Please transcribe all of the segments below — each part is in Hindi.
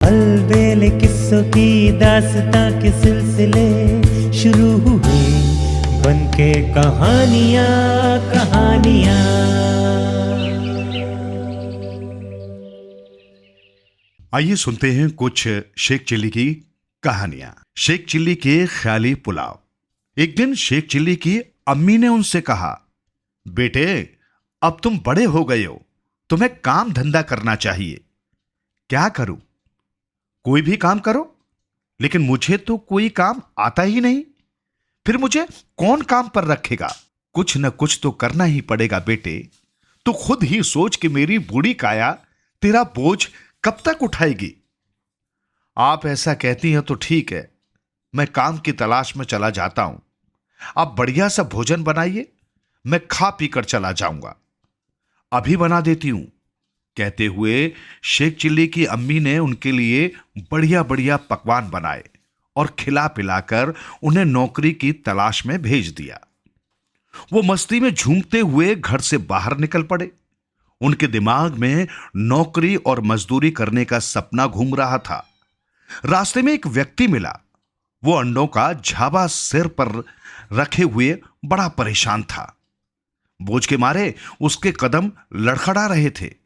अलबेले किस्सों की दास्तां के सिलसिले शुरू हुए, बनके कहानियां कहानियां। आइए सुनते हैं कुछ शेख चिल्ली की कहानियां। शेख चिल्ली के ख्याली पुलाव। एक दिन शेख चिल्ली की अम्मी ने उनसे कहा, बेटे अब तुम बड़े हो गए हो, तुम्हें काम धंधा करना चाहिए। क्या करूं? कोई भी काम करो, लेकिन मुझे तो कोई काम आता ही नहीं। फिर मुझे कौन काम पर रखेगा? कुछ न कुछ तो करना ही पड़ेगा बेटे। तू खुद ही सोच कि मेरी बूढ़ी काया तेरा बोझ कब तक उठाएगी। आप ऐसा कहती हैं तो ठीक है, मैं काम की तलाश में चला जाता हूं। आप बढ़िया सा भोजन बनाइए, मैं खा पी कर चला जाऊंगा। अभी बना देती हूं। कहते हुए शेख चिल्ली की अम्मी ने उनके लिए बढ़िया बढ़िया पकवान बनाए और खिला पिलाकर उन्हें नौकरी की तलाश में भेज दिया। वो मस्ती में झूमते हुए घर से बाहर निकल पड़े। उनके दिमाग में नौकरी और मजदूरी करने का सपना घूम रहा था। रास्ते में एक व्यक्ति मिला। वो अंडों का झाबा सिर पर रखे हुए बड़ा परेशान था। बोझ के मारे उसके कदम लड़खड़ा रहे थे।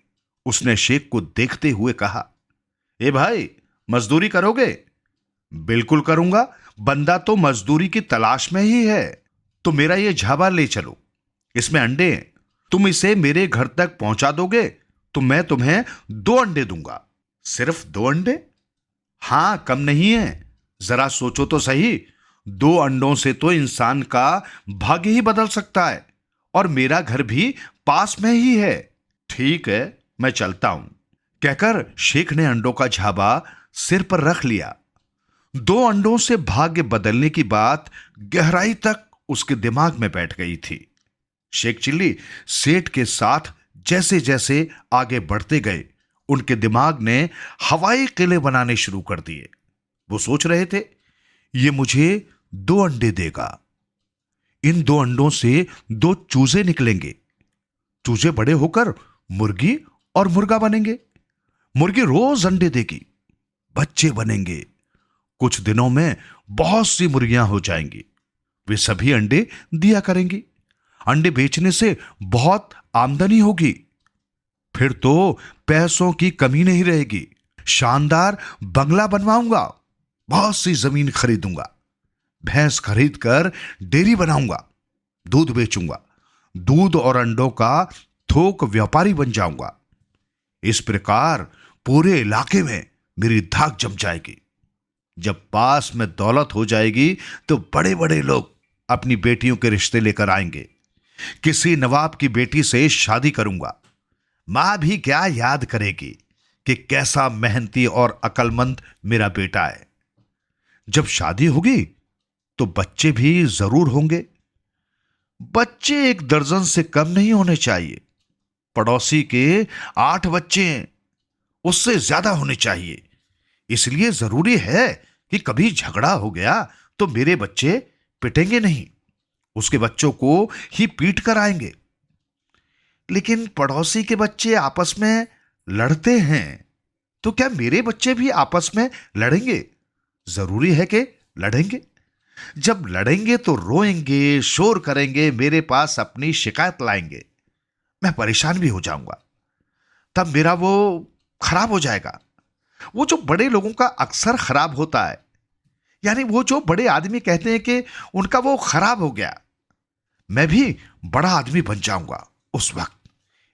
उसने शेख को देखते हुए कहा, ए भाई, मजदूरी करोगे? बिल्कुल करूंगा, बंदा तो मजदूरी की तलाश में ही है। तो मेरा ये झाबा ले चलो, इसमें अंडे हैं। तुम इसे मेरे घर तक पहुंचा दोगे तो मैं तुम्हें 2 अंडे दूंगा। सिर्फ 2 अंडे? हां, कम नहीं है। जरा सोचो तो सही, 2 अंडों से तो इंसान का भाग्य ही बदल सकता है। और मेरा घर भी पास में ही है। ठीक है, मैं चलता हूं। कहकर शेख ने अंडों का झाबा सिर पर रख लिया। 2 अंडों से भाग्य बदलने की बात गहराई तक उसके दिमाग में बैठ गई थी। शेख चिल्ली सेठ के साथ जैसे जैसे आगे बढ़ते गए, उनके दिमाग ने हवाई किले बनाने शुरू कर दिए। वो सोच रहे थे, ये मुझे 2 अंडे देगा। इन 2 अंडों से 2 चूजे निकलेंगे। चूजे बड़े होकर मुर्गी और मुर्गा बनेंगे। मुर्गी रोज अंडे देगी, बच्चे बनेंगे। कुछ दिनों में बहुत सी मुर्गियां हो जाएंगी। वे सभी अंडे दिया करेंगी। अंडे बेचने से बहुत आमदनी होगी। फिर तो पैसों की कमी नहीं रहेगी। शानदार बंगला बनवाऊंगा, बहुत सी जमीन खरीदूंगा, भैंस खरीद कर डेयरी बनाऊंगा, दूध बेचूंगा, दूध और अंडों का थोक व्यापारी बन जाऊंगा। इस प्रकार पूरे इलाके में मेरी धाक जम जाएगी। जब पास में दौलत हो जाएगी तो बड़े बड़े लोग अपनी बेटियों के रिश्ते लेकर आएंगे। किसी नवाब की बेटी से शादी करूंगा। मां भी क्या याद करेगी कि कैसा मेहनती और अक्लमंद मेरा बेटा है। जब शादी होगी तो बच्चे भी जरूर होंगे। बच्चे 1 दर्जन से कम नहीं होने चाहिए। पड़ोसी के 8 बच्चे हैं, उससे ज्यादा होने चाहिए। इसलिए जरूरी है कि कभी झगड़ा हो गया तो मेरे बच्चे पिटेंगे नहीं, उसके बच्चों को ही पीट कर आएंगे। लेकिन पड़ोसी के बच्चे आपस में लड़ते हैं, तो क्या मेरे बच्चे भी आपस में लड़ेंगे? जरूरी है कि लड़ेंगे। जब लड़ेंगे तो रोएंगे, शोर करेंगे, मेरे पास अपनी शिकायत लाएंगे। मैं परेशान भी हो जाऊंगा। तब मेरा वो खराब हो जाएगा। वो जो बड़े लोगों का अक्सर खराब होता है, यानी वो जो बड़े आदमी कहते हैं कि उनका वो खराब हो गया, मैं भी बड़ा आदमी बन जाऊंगा उस वक्त।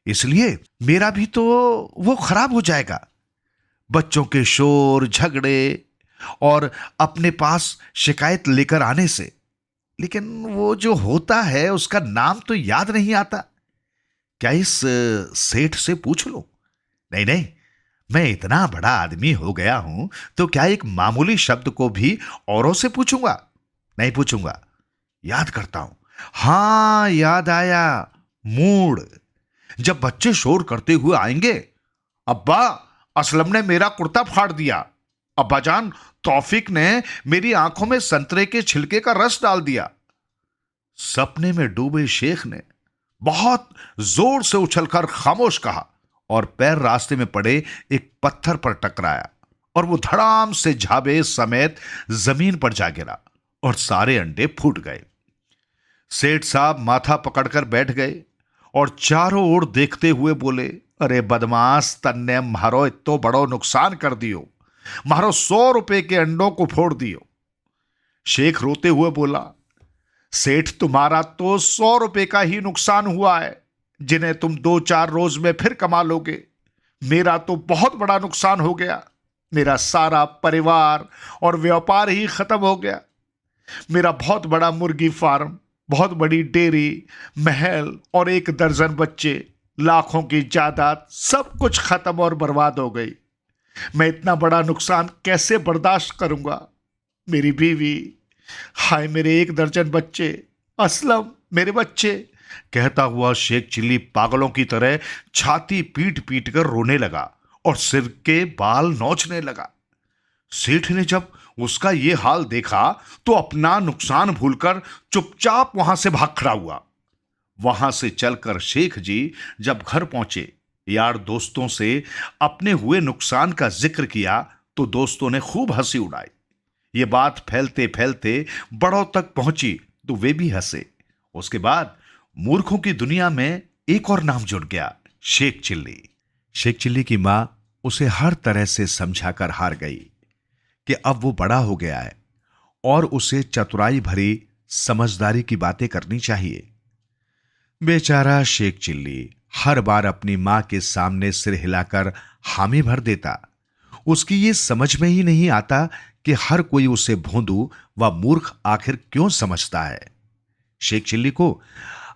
इसलिए मेरा भी तो वो खराब हो जाएगा। बच्चों के शोर, झगड़े और अपने पास शिकायत लेकर आने से। लेकिन वो जो होता है उसका नाम तो याद नहीं आता। क्या इस सेठ से पूछ लो? नहीं नहीं, मैं इतना बड़ा आदमी हो गया हूं तो क्या एक मामूली शब्द को भी औरों से पूछूंगा? नहीं पूछूंगा। याद करता हूं। हां, याद आया, मूड। जब बच्चे शोर करते हुए आएंगे, अब्बा, असलम ने मेरा कुर्ता फाड़ दिया। अब्बा जान, तौफीक ने मेरी आंखों में संतरे के छिलके का रस डाल दिया। सपने में डूबे शेख ने बहुत जोर से उछलकर खामोश कहा और पैर रास्ते में पड़े एक पत्थर पर टकराया और वो धड़ाम से झाबे समेत जमीन पर जा गिरा और सारे अंडे फूट गए। सेठ साहब माथा पकड़कर बैठ गए और चारों ओर देखते हुए बोले, अरे बदमाश, तन्ने म्हारो इतो बड़ो नुकसान कर दियो, म्हारो 100 रुपए के अंडों को फोड़ दियो। शेख रोते हुए बोला, सेठ तुम्हारा तो 100 रुपए का ही नुकसान हुआ है, जिन्हें तुम 2-4 रोज में फिर कमा लोगे। मेरा तो बहुत बड़ा नुकसान हो गया। मेरा सारा परिवार और व्यापार ही खत्म हो गया। मेरा बहुत बड़ा मुर्गी फार्म, बहुत बड़ी डेयरी, महल और 1 दर्जन बच्चे, लाखों की जायदाद, सब कुछ खत्म और बर्बाद हो गई। मैं इतना बड़ा नुकसान कैसे बर्दाश्त करूंगा? मेरी बीवी, हाय मेरे 1 दर्जन बच्चे, असलम मेरे बच्चे। कहता हुआ शेख चिल्ली पागलों की तरह छाती पीट पीट कर रोने लगा और सिर के बाल नोचने लगा। सेठ ने जब उसका यह हाल देखा तो अपना नुकसान भूलकर चुपचाप वहां से भाग खड़ा हुआ। वहां से चलकर शेख जी जब घर पहुंचे, यार दोस्तों से अपने हुए नुकसान का जिक्र किया तो दोस्तों ने खूब हंसी उड़ाई। ये बात फैलते फैलते बड़ों तक पहुंची तो वे भी हंसे। उसके बाद मूर्खों की दुनिया में एक और नाम जुड़ गया, शेख चिल्ली। शेख चिल्ली की मां उसे हर तरह से समझाकर हार गई कि अब वो बड़ा हो गया है और उसे चतुराई भरी समझदारी की बातें करनी चाहिए। बेचारा शेख चिल्ली हर बार अपनी मां के सामने सिर हिलाकर हामी भर देता। उसकी ये समझ में ही नहीं आता कि हर कोई उसे भोंदू व मूर्ख आखिर क्यों समझता है। शेख चिल्ली को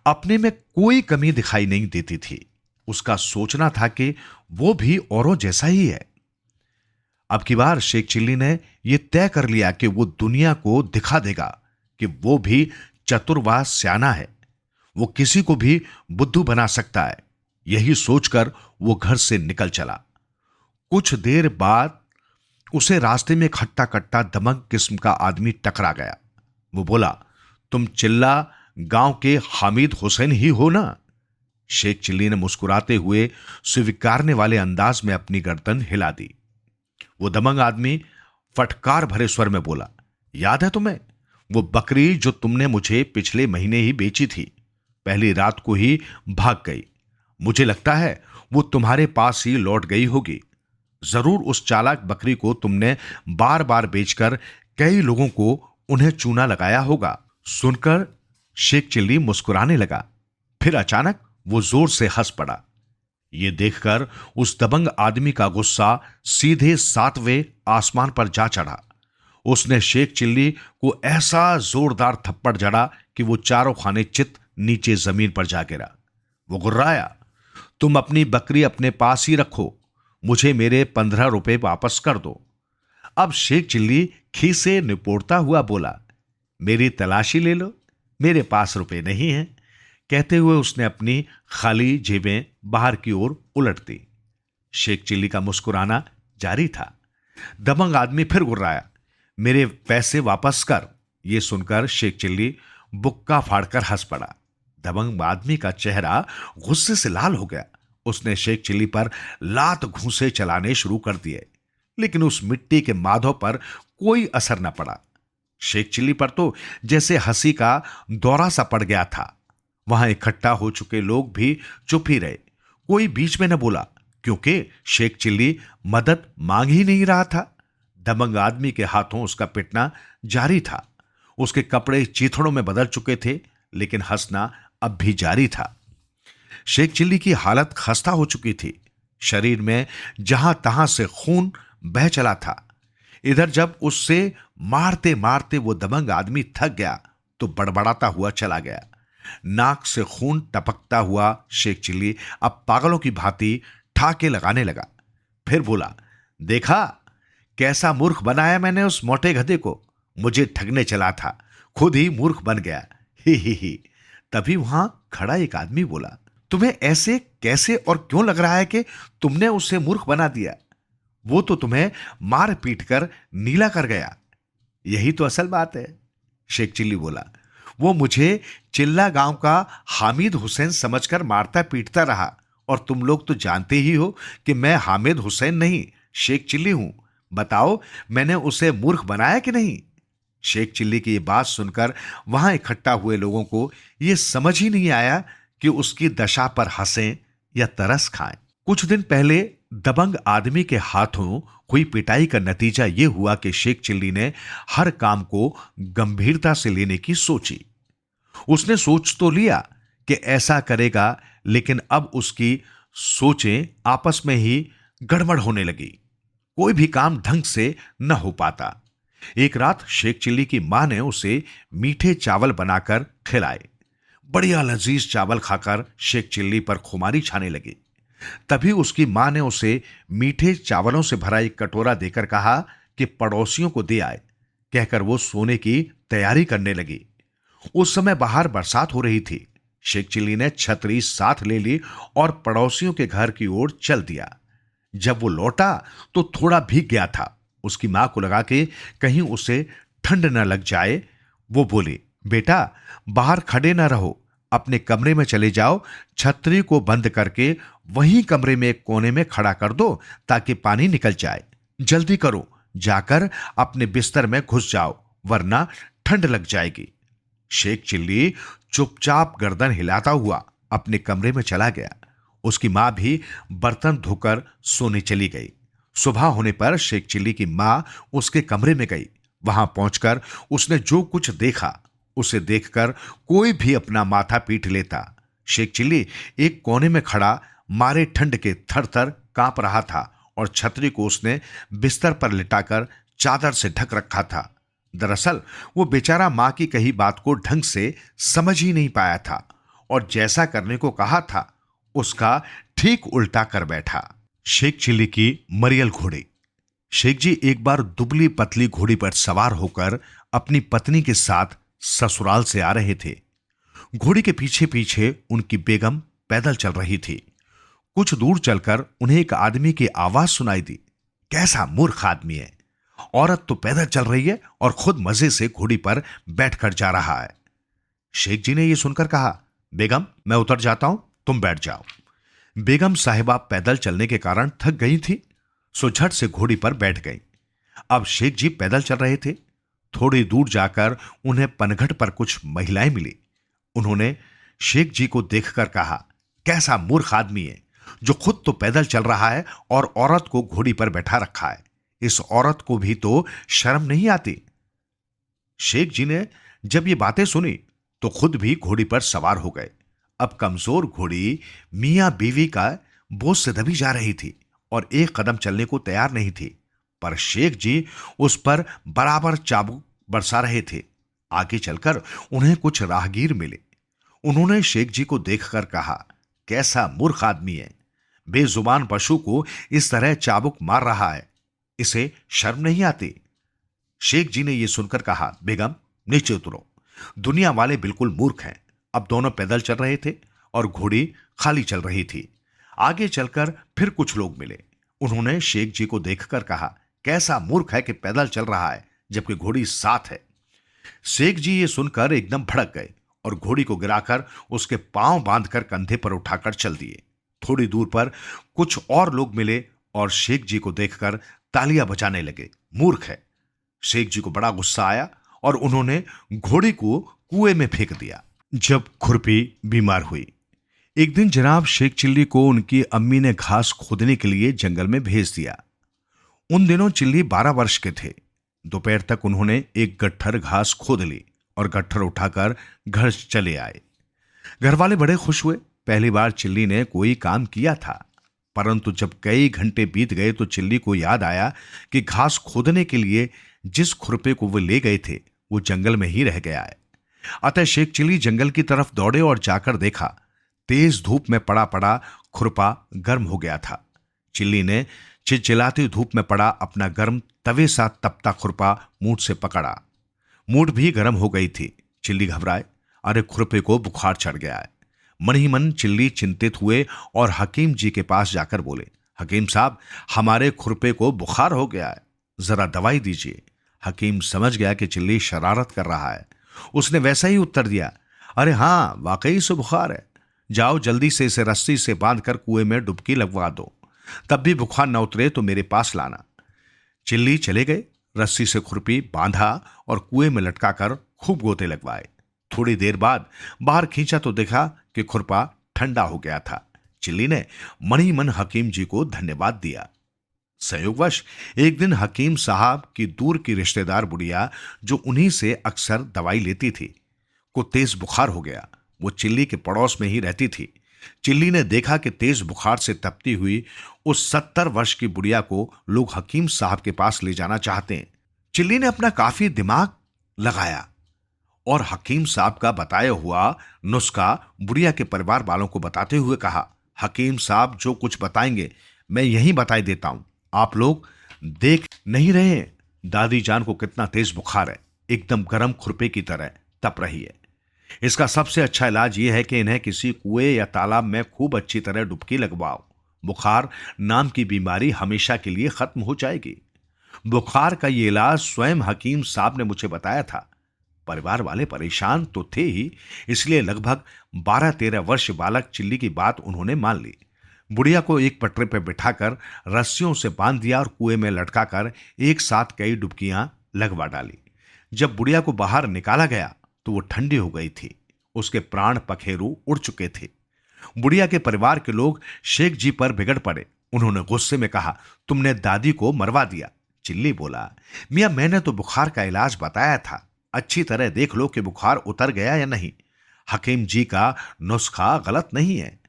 अपने में कोई कमी दिखाई नहीं देती थी। उसका सोचना था कि वो भी औरों जैसा ही है। अब की बार शेख चिल्ली ने यह तय कर लिया कि वो दुनिया को दिखा देगा कि वो भी चतुर व स्याना है, वो किसी को भी बुद्धू बना सकता है। यही सोचकर वो घर से निकल चला। कुछ देर बाद उसे रास्ते में खट्टा कट्टा दमंग किस्म का आदमी टकरा गया। वो बोला, तुम चिल्ला गांव के हामिद हुसैन ही हो ना? शेख चिल्ली ने मुस्कुराते हुए स्वीकारने वाले अंदाज में अपनी गर्दन हिला दी। वो दमंग आदमी फटकार भरे स्वर में बोला, याद है तुम्हें वो बकरी जो तुमने मुझे पिछले महीने ही बेची थी? पहली रात को ही भाग गई। मुझे लगता है वो तुम्हारे पास ही लौट गई होगी। जरूर उस चालाक बकरी को तुमने बार बार बेचकर कई लोगों को उन्हें चूना लगाया होगा। सुनकर शेख चिल्ली मुस्कुराने लगा। फिर अचानक वो जोर से हंस पड़ा। ये देखकर उस दबंग आदमी का गुस्सा सीधे 7वें आसमान पर जा चढ़ा। उसने शेख चिल्ली को ऐसा जोरदार थप्पड़ जड़ा कि वो चारों खाने चित नीचे जमीन पर जा गिरा। वो गुर्राया, तुम अपनी बकरी अपने पास ही रखो, मुझे मेरे 15 रुपए वापस कर दो। अब शेख चिल्ली खीसे निपोड़ता हुआ बोला, मेरी तलाशी ले लो, मेरे पास रुपए नहीं हैं। कहते हुए उसने अपनी खाली जेबें बाहर की ओर उलट दी। शेख चिल्ली का मुस्कुराना जारी था। दबंग आदमी फिर गुर्राया, मेरे पैसे वापस कर। यह सुनकर शेख चिल्ली बुक्का फाड़कर हंस पड़ा। दबंग आदमी का चेहरा गुस्से से लाल हो गया। उसने शेख चिल्ली पर लात घूंसे चलाने शुरू कर दिए, लेकिन उस मिट्टी के माधो पर कोई असर न पड़ा। शेख चिल्ली पर तो जैसे हंसी का दौरा सा पड़ गया था। वहां इकट्ठा हो चुके लोग भी चुप ही रहे। कोई बीच में न बोला, क्योंकि शेख चिल्ली मदद मांग ही नहीं रहा था। दबंग आदमी के हाथों उसका पिटना जारी था। उसके कपड़े चीथड़ों में बदल चुके थे, लेकिन हंसना अब भी जारी था। शेख चिल्ली की हालत खस्ता हो चुकी थी। शरीर में जहां तहां से खून बह चला था। इधर जब उससे मारते मारते वो दबंग आदमी थक गया तो बड़बड़ाता हुआ चला गया। नाक से खून टपकता हुआ शेख चिल्ली अब पागलों की भांति ठाके लगाने लगा। फिर बोला, देखा कैसा मूर्ख बनाया मैंने उस मोटे गधे को। मुझे ठगने चला था, खुद ही मूर्ख बन गया। ही। तभी वहां खड़ा एक आदमी बोला, तुम्हें ऐसे कैसे और क्यों लग रहा है कि तुमने उसे मूर्ख बना दिया? वो तो तुम्हें मार पीट कर नीला कर गया। यही तो असल बात है। शेख चिल्ली बोला, वो मुझे चिल्ला गांव का हामिद हुसैन समझकर मारता पीटता रहा, और तुम लोग तो जानते ही हो कि मैं हामिद हुसैन नहीं, शेख चिल्ली हूं। बताओ, मैंने उसे मूर्ख बनाया कि नहीं? शेख चिल्ली की ये बात सुनकर वहां इकट्ठा हुए लोगों को यह समझ ही नहीं आया कि उसकी दशा पर हंसें या तरस खाएं। कुछ दिन पहले दबंग आदमी के हाथों हुई पिटाई का नतीजा यह हुआ कि शेख चिल्ली ने हर काम को गंभीरता से लेने की सोची। उसने सोच तो लिया कि ऐसा करेगा, लेकिन अब उसकी सोचें आपस में ही गड़बड़ होने लगी। कोई भी काम ढंग से न हो पाता। एक रात शेख चिल्ली की मां ने उसे मीठे चावल बनाकर खिलाए। बढ़िया लजीज चावल खाकर शेख चिल्ली पर खुमारी छाने लगी। तभी उसकी मां ने उसे मीठे चावलों से भरा एक कटोरा देकर कहा कि पड़ोसियों को दे आए। कहकर वो सोने की तैयारी करने लगी। उस समय बाहर बरसात हो रही थी। शेख चिल्ली ने छतरी साथ ले ली और पड़ोसियों के घर की ओर चल दिया। जब वो लौटा तो थोड़ा भीग गया था। उसकी मां को लगा कि कहीं उसे ठंड न लग जाए। वो बोली, बेटा बाहर खड़े न रहो, अपने कमरे में चले जाओ। छतरी को बंद करके वहीं कमरे में एक कोने में खड़ा कर दो ताकि पानी निकल जाए। जल्दी करो, जाकर अपने बिस्तर में घुस जाओ, वरना ठंड लग जाएगी। शेख चिल्ली चुपचाप गर्दन हिलाता हुआ अपने कमरे में चला गया। उसकी मां भी बर्तन धोकर सोने चली गई। सुबह होने पर शेख चिल्ली की मां उसके कमरे में गई। वहां पहुंचकर उसने जो कुछ देखा, उसे देखकर कोई भी अपना माथा पीट लेता। शेख चिल्ली एक कोने में खड़ा मारे ठंड के थर-थर कांप रहा था और छतरी को उसने बिस्तर पर लिटाकर चादर से ढक रखा था। दरअसल वो बेचारा मां की कही बात को ढंग से समझ ही नहीं पाया था और जैसा करने को कहा था उसका ठीक उल्टा कर बैठा। शेख चिल्ली की मरियल घोड़ी। शेख जी एक बार दुबली पतली घोड़ी पर सवार होकर अपनी पत्नी के साथ ससुराल से आ रहे थे। घोड़ी के पीछे पीछे उनकी बेगम पैदल चल रही थी। कुछ दूर चलकर उन्हें एक आदमी की आवाज सुनाई दी। कैसा मूर्ख आदमी है, औरत तो पैदल चल रही है और खुद मजे से घोड़ी पर बैठकर जा रहा है। शेख जी ने यह सुनकर कहा, बेगम मैं उतर जाता हूं, तुम बैठ जाओ। बेगम साहिबा पैदल चलने के कारण थक गई थी, सो झट से घोड़ी पर बैठ गई। अब शेख जी पैदल चल रहे थे। थोड़ी दूर जाकर उन्हें पनघट पर कुछ महिलाएं मिली। उन्होंने शेख जी को देखकर कहा, कैसा मूर्ख आदमी है जो खुद तो पैदल चल रहा है और औरत को घोड़ी पर बैठा रखा है। इस औरत को भी तो शर्म नहीं आती। शेख जी ने जब ये बातें सुनी तो खुद भी घोड़ी पर सवार हो गए। अब कमजोर घोड़ी मियां बीवी का बोझ से दबी जा रही थी और एक कदम चलने को तैयार नहीं थी, पर शेख जी उस पर बराबर चाबुक बरसा रहे थे। आगे चलकर उन्हें कुछ राहगीर मिले। उन्होंने शेख जी को देखकर कहा, कैसा मूर्ख आदमी है, बेजुबान पशु को इस तरह चाबुक मार रहा है, इसे शर्म नहीं आती। शेख जी ने यह सुनकर कहा, बेगम नीचे उतरो, दुनिया वाले बिल्कुल मूर्ख हैं। अब दोनों पैदल चल रहे थे और घोड़ी खाली चल रही थी। आगे चलकर फिर कुछ लोग मिले। उन्होंने शेख जी को देखकर कहा, कैसा मूर्ख है कि पैदल चल रहा है जबकि घोड़ी साथ है। शेख जी ये सुनकर एकदम भड़क गए और घोड़ी को गिराकर उसके पांव बांधकर कंधे पर उठाकर चल दिए। थोड़ी दूर पर कुछ और लोग मिले और शेख जी को देखकर तालियां बजाने लगे। मूर्ख है। शेख जी को बड़ा गुस्सा आया और उन्होंने घोड़ी को कुएं में फेंक दिया। जब खुरपी बीमार हुई, एक दिन जनाब शेख चिल्ली को उनकी अम्मी ने घास खोदने के लिए जंगल में भेज दिया। उन दिनों चिल्ली 12 वर्ष के थे। दोपहर तक उन्होंने एक गट्ठर घास खोद ली और गट्ठर उठाकर घर चले आए। घर वाले बड़े खुश हुए। पहली बार चिल्ली ने कोई काम किया था, परंतु जब कई घंटे बीत गए तो चिल्ली को याद आया कि घास खोदने के लिए जिस खुरपे को वो ले गए थे वो जंगल में ही रह गया है। अतः शेख चिल्ली जंगल की तरफ दौड़े और जाकर देखा, तेज धूप में पड़ा पड़ा खुरपा गर्म हो गया था। चिल्ली ने चिलचिलाती धूप में पड़ा अपना गर्म तवे सा तपता खुरपा मूठ से पकड़ा। मूठ भी गर्म हो गई थी। चिल्ली घबराए, अरे खुरपे को बुखार चढ़ गया है। मन ही मन चिल्ली चिंतित हुए और हकीम जी के पास जाकर बोले, हकीम साहब हमारे खुरपे को बुखार हो गया है, जरा दवाई दीजिए। हकीम समझ गया कि चिल्ली शरारत कर रहा है। उसने वैसा ही उत्तर दिया, अरे हाँ वाकई से बुखार है, जाओ जल्दी से इसे रस्सी से बांधकर कुएं में डुबकी लगवा दो, तब भी बुखार न उतरे तो मेरे पास लाना। चिल्ली चले गए, रस्सी से खुरपी बांधा और कुएं में लटकाकर खूब गोते लगवाए। थोड़ी देर बाद बाहर खींचा तो देखा कि खुरपा ठंडा हो गया था। चिल्ली ने मनी मन हकीम जी को धन्यवाद दिया। संयोगवश एक दिन हकीम साहब की दूर की रिश्तेदार बुढ़िया, जो उन्हीं से अक्सर दवाई लेती थी, को तेज बुखार हो गया। वो चिल्ली के पड़ोस में ही रहती थी। चिल्ली ने देखा कि तेज बुखार से तपती हुई उस 70 वर्ष की बुढ़िया को लोग हकीम साहब के पास ले जाना चाहते हैं। चिल्ली ने अपना काफी दिमाग लगाया और हकीम साहब का बताया हुआ नुस्खा बुढ़िया के परिवार वालों को बताते हुए कहा, हकीम साहब जो कुछ बताएंगे मैं यहीं बताई देता हूं। आप लोग देख नहीं रहे दादी जान को कितना तेज बुखार है, एकदम गर्म खुरपे की तरह तप रही है। इसका सबसे अच्छा इलाज यह है कि इन्हें किसी कुएं या तालाब में खूब अच्छी तरह डुबकी लगवाओ। बुखार नाम की बीमारी हमेशा के लिए खत्म हो जाएगी। बुखार का ये इलाज स्वयं हकीम साहब ने मुझे बताया था। परिवार वाले परेशान तो थे ही, इसलिए लगभग 12-13 वर्ष बालक चिल्ली की बात उन्होंने मान ली। बुढ़िया को एक पटरे पर बिठाकर रस्सियों से बांध दिया और कुएं में लटकाकर एक साथ कई डुबकियां लगवा डाली। जब बुढ़िया को बाहर निकाला गया तो वो ठंडी हो गई थी। उसके प्राण पखेरु उड़ चुके थे। बुढ़िया के परिवार के लोग शेख जी पर बिगड़ पड़े। उन्होंने गुस्से में कहा, तुमने दादी को मरवा दिया। चिल्ली बोला, मियां मैंने तो बुखार का इलाज बताया था, अच्छी तरह देख लो कि बुखार उतर गया या नहीं। हकीम जी का नुस्खा गलत नहीं है,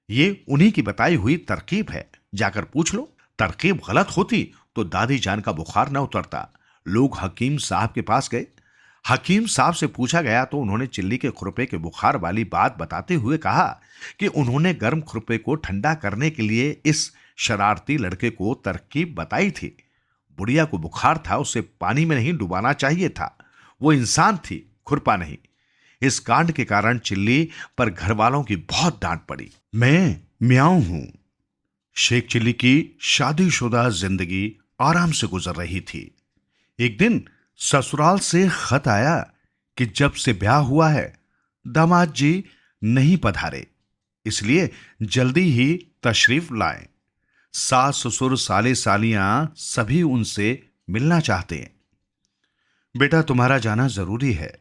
ये उन्हीं की बताई हुई तरकीब है, जाकर पूछ लो। तरकीब गलत होती तो दादी जान का बुखार न उतरता। लोग हकीम साहब के पास गए। हकीम साहब से पूछा गया तो उन्होंने चिल्ली के खुरपे के बुखार वाली बात बताते हुए कहा कि उन्होंने गर्म खुरपे को ठंडा करने के लिए इस शरारती लड़के को तरकीब बताई थी। बुढ़िया को बुखार था, उसे पानी में नहीं डुबाना चाहिए था। वो इंसान थी, खुरपा नहीं। इस कांड के कारण चिल्ली पर घर वालों की बहुत डांट पड़ी। मैं म्याऊं हूं। शेख चिल्ली की शादीशुदा जिंदगी आराम से गुजर रही थी। एक दिन ससुराल से खत आया कि जब से ब्याह हुआ है दामाद जी नहीं पधारे, इसलिए जल्दी ही तशरीफ लाएं। सास ससुर साले सालियां सभी उनसे मिलना चाहते हैं। बेटा तुम्हारा जाना जरूरी है।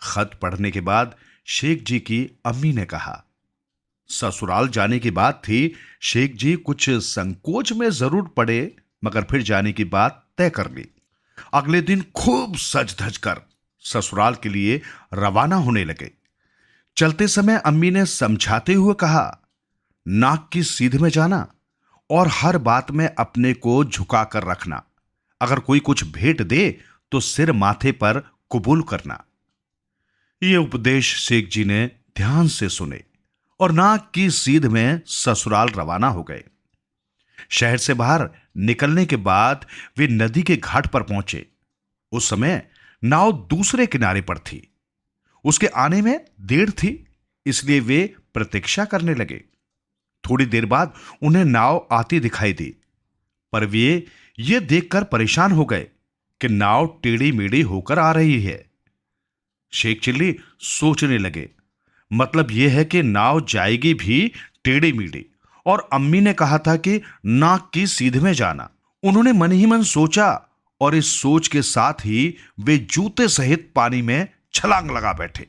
खत पढ़ने के बाद शेख जी की अम्मी ने कहा। ससुराल जाने की बात थी। शेख जी कुछ संकोच में जरूर पड़े, मगर फिर जाने की बात तय कर ली। अगले दिन खूब सज धज कर ससुराल के लिए रवाना होने लगे। चलते समय अम्मी ने समझाते हुए कहा, नाक की सीध में जाना और हर बात में अपने को झुका कर रखना। अगर कोई कुछ भेंट दे तो सिर माथे पर कबूल करना। ये उपदेश शेख जी ने ध्यान से सुने और नाक की सीध में ससुराल रवाना हो गए। शहर से बाहर निकलने के बाद वे नदी के घाट पर पहुंचे। उस समय नाव दूसरे किनारे पर थी। उसके आने में देर थी, इसलिए वे प्रतीक्षा करने लगे। थोड़ी देर बाद उन्हें नाव आती दिखाई दी, पर वे ये देखकर परेशान हो गए कि नाव टेढ़ी मेढ़ी होकर आ रही है। शेख चिल्ली सोचने लगे, मतलब यह है कि नाव जाएगी भी टेढ़ी मेढ़ी, और अम्मी ने कहा था कि नाक की सीध में जाना। उन्होंने मन ही मन सोचा और इस सोच के साथ ही वे जूते सहित पानी में छलांग लगा बैठे।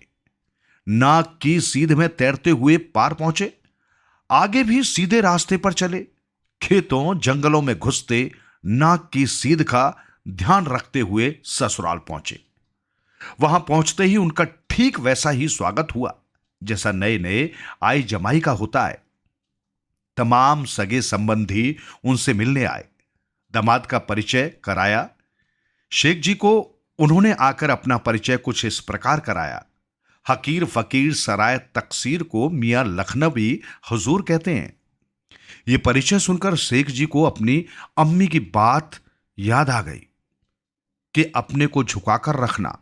नाक की सीध में तैरते हुए पार पहुंचे। आगे भी सीधे रास्ते पर चले। खेतों जंगलों में घुसते नाक की सीध का ध्यान रखते हुए ससुराल पहुंचे। वहां पहुंचते ही उनका ठीक वैसा ही स्वागत हुआ जैसा नए नए आई जमाई का होता है। तमाम सगे संबंधी उनसे मिलने आए। दामाद का परिचय कराया। शेख जी को उन्होंने आकर अपना परिचय कुछ इस प्रकार कराया। हकीर फकीर सराय तकसीर को मियां लखनवी हुजूर कहते हैं। यह परिचय सुनकर शेख जी को अपनी अम्मी की बात याद आ गई कि अपने को झुकाकर रखना।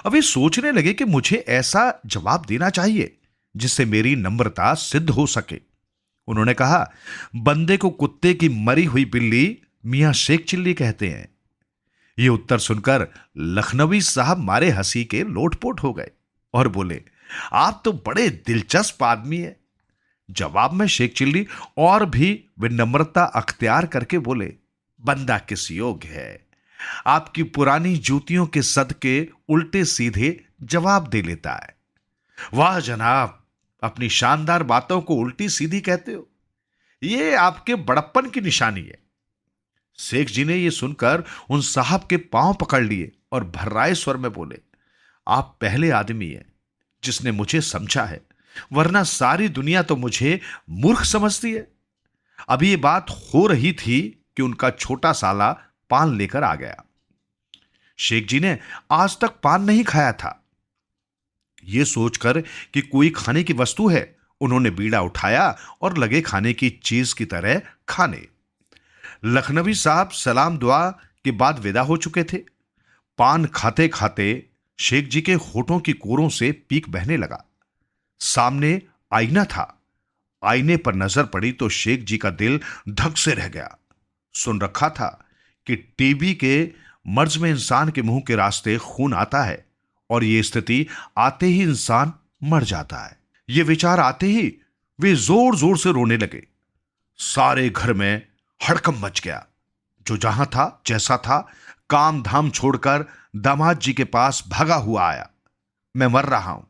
अब वे सोचने लगे कि मुझे ऐसा जवाब देना चाहिए जिससे मेरी नम्रता सिद्ध हो सके। उन्होंने कहा, बंदे को कुत्ते की मरी हुई बिल्ली मियां शेख चिल्ली कहते हैं। यह उत्तर सुनकर लखनवी साहब मारे हंसी के लोटपोट हो गए और बोले, आप तो बड़े दिलचस्प आदमी है। जवाब में शेख चिल्ली और भी विनम्रता अख्तियार करके बोले, बंदा किस योग्य है। आपकी पुरानी जूतियों के सदके उल्टे सीधे जवाब दे लेता है। वाह जनाब, अपनी शानदार बातों को उल्टी सीधी कहते हो, ये आपके बड़प्पन की निशानी है। शेख जी ने यह सुनकर उन साहब के पांव पकड़ लिए और भर्राए स्वर में बोले, आप पहले आदमी हैं जिसने मुझे समझा है, वरना सारी दुनिया तो मुझे मूर्ख समझती है। अभी ये बात हो रही थी कि उनका छोटा साला पान लेकर आ गया। शेख जी ने आज तक पान नहीं खाया था। यह सोचकर कि कोई खाने की वस्तु है, उन्होंने बीड़ा उठाया और लगे खाने की चीज की तरह खाने। लखनवी साहब सलाम दुआ के बाद विदा हो चुके थे। पान खाते खाते शेख जी के होठों की कोरों से पीक बहने लगा। सामने आईना था। आईने पर नजर पड़ी तो शेख जी का दिल धक से रह गया। सुन रखा था कि टीबी के मर्ज में इंसान के मुंह के रास्ते खून आता है और यह स्थिति आते ही इंसान मर जाता है। यह विचार आते ही वे जोर जोर से रोने लगे। सारे घर में हड़कंप मच गया। जो जहां था, जैसा था, काम धाम छोड़कर दामाद जी के पास भागा हुआ आया। मैं मर रहा हूं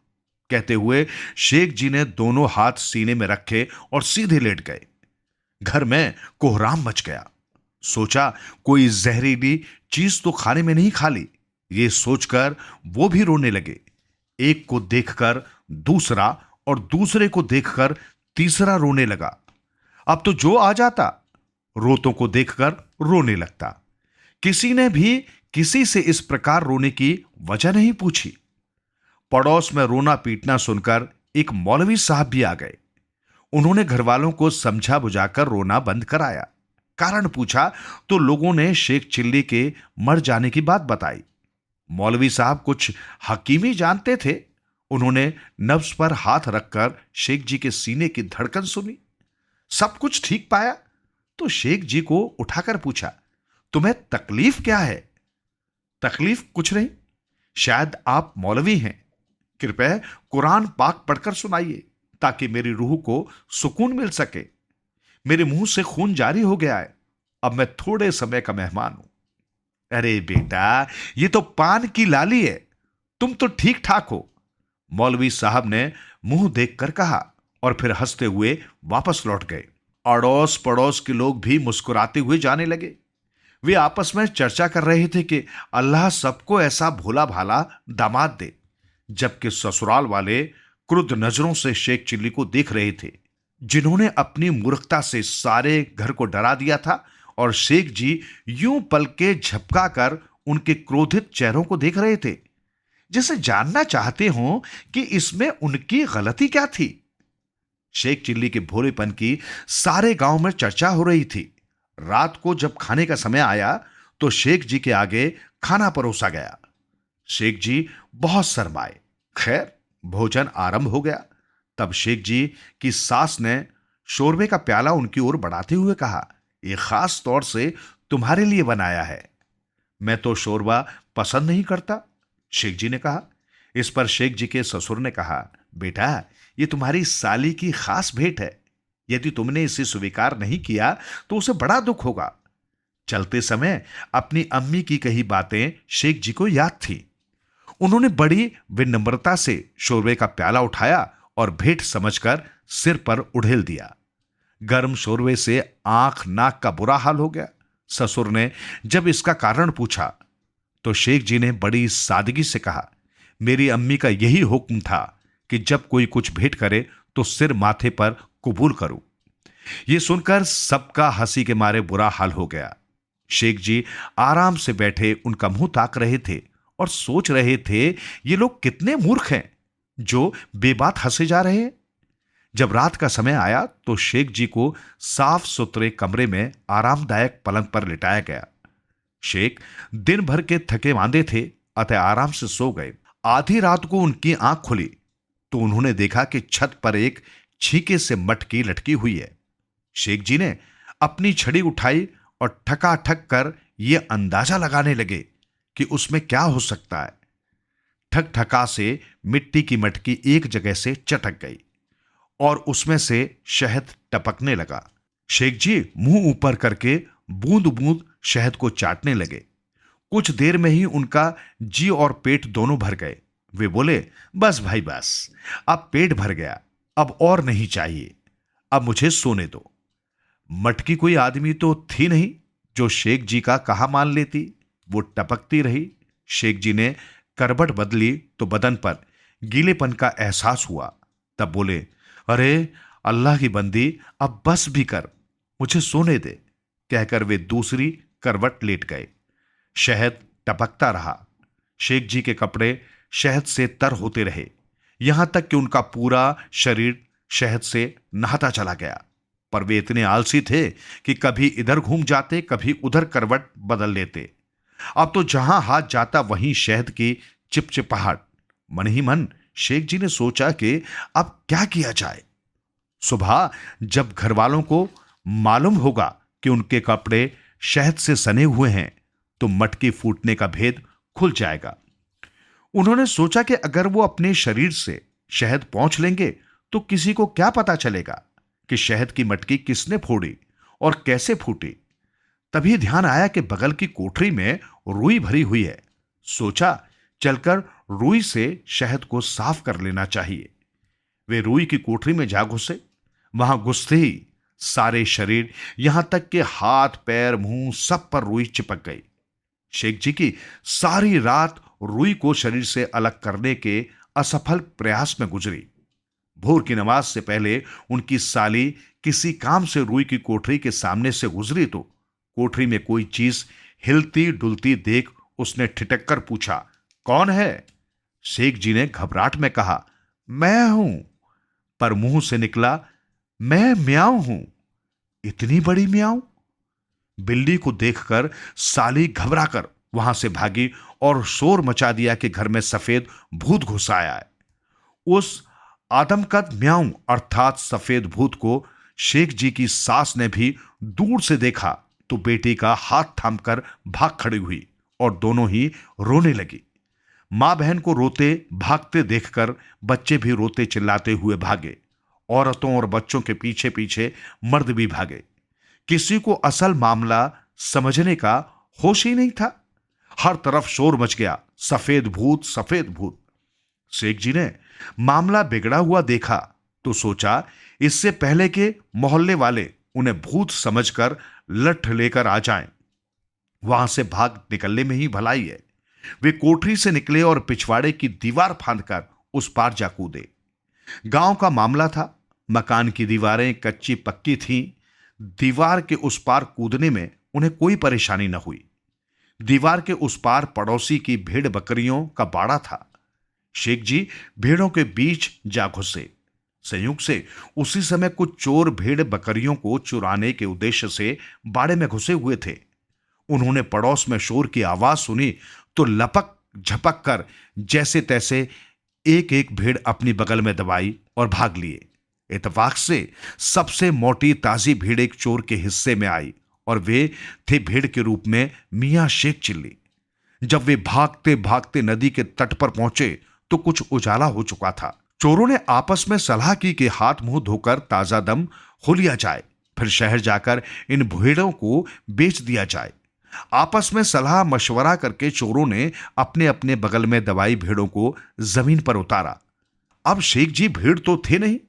कहते हुए शेख जी ने दोनों हाथ सीने में रखे और सीधे लेट गए। घर में कोहराम मच गया। सोचा कोई जहरीली चीज तो खाने में नहीं खा ली। ये सोचकर वो भी रोने लगे। एक को देखकर दूसरा और दूसरे को देखकर तीसरा रोने लगा। अब तो जो आ जाता रोतों को देखकर रोने लगता। किसी ने भी किसी से इस प्रकार रोने की वजह नहीं पूछी। पड़ोस में रोना पीटना सुनकर एक मौलवी साहब भी आ गए। उन्होंने घर वालों को समझा बुझाकर रोना बंद कराया। कारण पूछा तो लोगों ने शेख चिल्ली के मर जाने की बात बताई। मौलवी साहब कुछ हकीमी जानते थे। उन्होंने नब्ज पर हाथ रखकर शेख जी के सीने की धड़कन सुनी। सब कुछ ठीक पाया तो शेख जी को उठाकर पूछा, तुम्हें तकलीफ क्या है? तकलीफ कुछ नहीं, शायद आप मौलवी हैं। कृपया कुरान पाक पढ़कर सुनाइए ताकि मेरी रूह को सुकून मिल सके। मेरे मुंह से खून जारी हो गया है। अब मैं थोड़े समय का मेहमान हूं। अरे बेटा, ये तो पान की लाली है, तुम तो ठीक ठाक हो, मौलवी साहब ने मुंह देखकर कहा और फिर हंसते हुए वापस लौट गए। अड़ोस पड़ोस के लोग भी मुस्कुराते हुए जाने लगे। वे आपस में चर्चा कर रहे थे कि अल्लाह सबको ऐसा भोला भाला दामाद दे। जबकि ससुराल वाले क्रुद्ध नजरों से शेख चिल्ली को देख रहे थे, जिन्होंने अपनी मूर्खता से सारे घर को डरा दिया था। और शेख जी यूं पलके झपका कर उनके क्रोधित चेहरों को देख रहे थे, जैसे जानना चाहते हों कि इसमें उनकी गलती क्या थी। शेख चिल्ली के भोलेपन की सारे गांव में चर्चा हो रही थी। रात को जब खाने का समय आया तो शेख जी के आगे खाना परोसा गया। शेख जी बहुत शर्माए। खैर, भोजन आरंभ हो गया। तब शेख जी की सास ने शोरबे का प्याला उनकी ओर बढ़ाते हुए कहा, यह खास तौर से तुम्हारे लिए बनाया है। मैं तो शोरबा पसंद नहीं करता, शेख जी ने कहा। इस पर शेख जी के ससुर ने कहा, बेटा, यह तुम्हारी साली की खास भेंट है। यदि तुमने इसे स्वीकार नहीं किया तो उसे बड़ा दुख होगा। चलते समय अपनी अम्मी की कही बातें शेख जी को याद थी। उन्होंने बड़ी विनम्रता से शोरबे का प्याला उठाया और भेंट समझकर सिर पर उड़ेल दिया। गर्म शोरबे से आंख नाक का बुरा हाल हो गया। ससुर ने जब इसका कारण पूछा तो शेख जी ने बड़ी सादगी से कहा, मेरी अम्मी का यही हुक्म था कि जब कोई कुछ भेंट करे तो सिर माथे पर कबूल करूं। यह सुनकर सबका हंसी के मारे बुरा हाल हो गया। शेख जी आराम से बैठे उनका मुंह ताक रहे थे और सोच रहे थे ये लोग कितने मूर्ख हैं जो बेबात हंसे जा रहे हैं। जब रात का समय आया तो शेख जी को साफ सुथरे कमरे में आरामदायक पलंग पर लिटाया गया। शेख दिन भर के थके मांदे थे, अतः आराम से सो गए। आधी रात को उनकी आंख खुली तो उन्होंने देखा कि छत पर एक छीके से मटकी लटकी हुई है। शेख जी ने अपनी छड़ी उठाई और ठकाठक कर यह अंदाजा लगाने लगे कि उसमें क्या हो सकता है। ठक ठका से मिट्टी की मटकी एक जगह से चटक गई और उसमें से शहद टपकने लगा। शेख जी मुंह ऊपर करके बूंद बूंद शहद को चाटने लगे। कुछ देर में ही उनका जी और पेट दोनों भर गए। वे बोले, बस भाई बस, अब पेट भर गया, अब और नहीं चाहिए, अब मुझे सोने दो। मटकी कोई आदमी तो थी नहीं जो शेख जी का कहा मान लेती। वो टपकती रही। शेख जी ने करवट बदली तो बदन पर गीलेपन का एहसास हुआ। तब बोले, अरे अल्लाह की बंदी, अब बस भी कर, मुझे सोने दे। कहकर वे दूसरी करवट लेट गए। शहद टपकता रहा। शेख जी के कपड़े शहद से तर होते रहे, यहां तक कि उनका पूरा शरीर शहद से नहाता चला गया। पर वे इतने आलसी थे कि कभी इधर घूम जाते, कभी उधर करवट बदल लेते। अब तो जहां हाथ जाता वहीं शहद की चिपचिपाहट। मन ही मन शेख जी ने सोचा कि अब क्या किया जाए। सुबह जब घर वालों को मालूम होगा कि उनके कपड़े शहद से सने हुए हैं तो मटकी फूटने का भेद खुल जाएगा। उन्होंने सोचा कि अगर वो अपने शरीर से शहद पहुंच लेंगे तो किसी को क्या पता चलेगा कि शहद की मटकी किसने फोड़ी और कैसे फूटी। तभी ध्यान आया कि बगल की कोठरी में रुई भरी हुई है। सोचा चलकर रुई से शहद को साफ कर लेना चाहिए। वे रुई की कोठरी में जा घुसे। वहां घुसते ही सारे शरीर, यहां तक कि हाथ पैर मुंह सब पर रुई चिपक गई। शेख जी की सारी रात रुई को शरीर से अलग करने के असफल प्रयास में गुजरी। भोर की नमाज से पहले उनकी साली किसी काम से रुई की कोठरी के सामने से गुजरी तो कोठरी में कोई चीज हिलती डुलती देख उसने ठिठक कर पूछा, कौन है? शेख जी ने घबराहट में कहा, मैं हूं। पर मुंह से निकला, मैं म्याऊं हूं। इतनी बड़ी म्याऊं? बिल्ली को देखकर साली घबराकर वहां से भागी और शोर मचा दिया कि घर में सफेद भूत घुस आया है। उस आदमकद म्याऊं अर्थात सफेद भूत को शेख जी की सास ने भी दूर से देखा तो बेटी का हाथ थामकर भाग खड़ी हुई और दोनों ही रोने लगी। मां बहन को रोते भागते देखकर बच्चे भी रोते चिल्लाते हुए भागे। औरतों और बच्चों के पीछे पीछे मर्द भी भागे। किसी को असल मामला समझने का होश ही नहीं था। हर तरफ शोर मच गया, सफेद भूत, सफेद भूत। शेख जी ने मामला बिगड़ा हुआ देखा तो सोचा इससे पहले कि मोहल्ले वाले उन्हें भूत समझकर लठ लेकर आ जाएं, वहां से भाग निकलने में ही भलाई है। वे कोठरी से निकले और पिछवाड़े की दीवार फांदकर उस पार जा कूदे। गांव का मामला था। मकान की दीवारें कच्ची पक्की थीं। दीवार के उस पार कूदने में उन्हें कोई परेशानी न हुई। दीवार के उस पार पड़ोसी की भेड़ बकरियों का बाड़ा था। शेख जी भेड़ों के बीच जा घुसे। संयोग से उसी समय कुछ चोर भेड़ बकरियों को चुराने के उद्देश्य से बाड़े में घुसे हुए थे। उन्होंने पड़ोस में शोर की आवाज सुनी तो लपक झपक कर जैसे तैसे एक एक भेड़ अपनी बगल में दबाई और भाग लिए। इत्तेफाक से सबसे मोटी ताजी भेड़ एक चोर के हिस्से में आई और वे थे भेड़ के रूप में मियां शेख चिल्ली। जब वे भागते भागते नदी के तट पर पहुंचे तो कुछ उजाला हो चुका था। चोरों ने आपस में सलाह की कि हाथ मुंह धोकर ताजा दम हो लिया जाए, फिर शहर जाकर इन भेड़ों को बेच दिया जाए। आपस में सलाह मशवरा करके चोरों ने अपने अपने बगल में दबाई भेड़ों को जमीन पर उतारा। अब शेख जी भेड़ तो थे नहीं।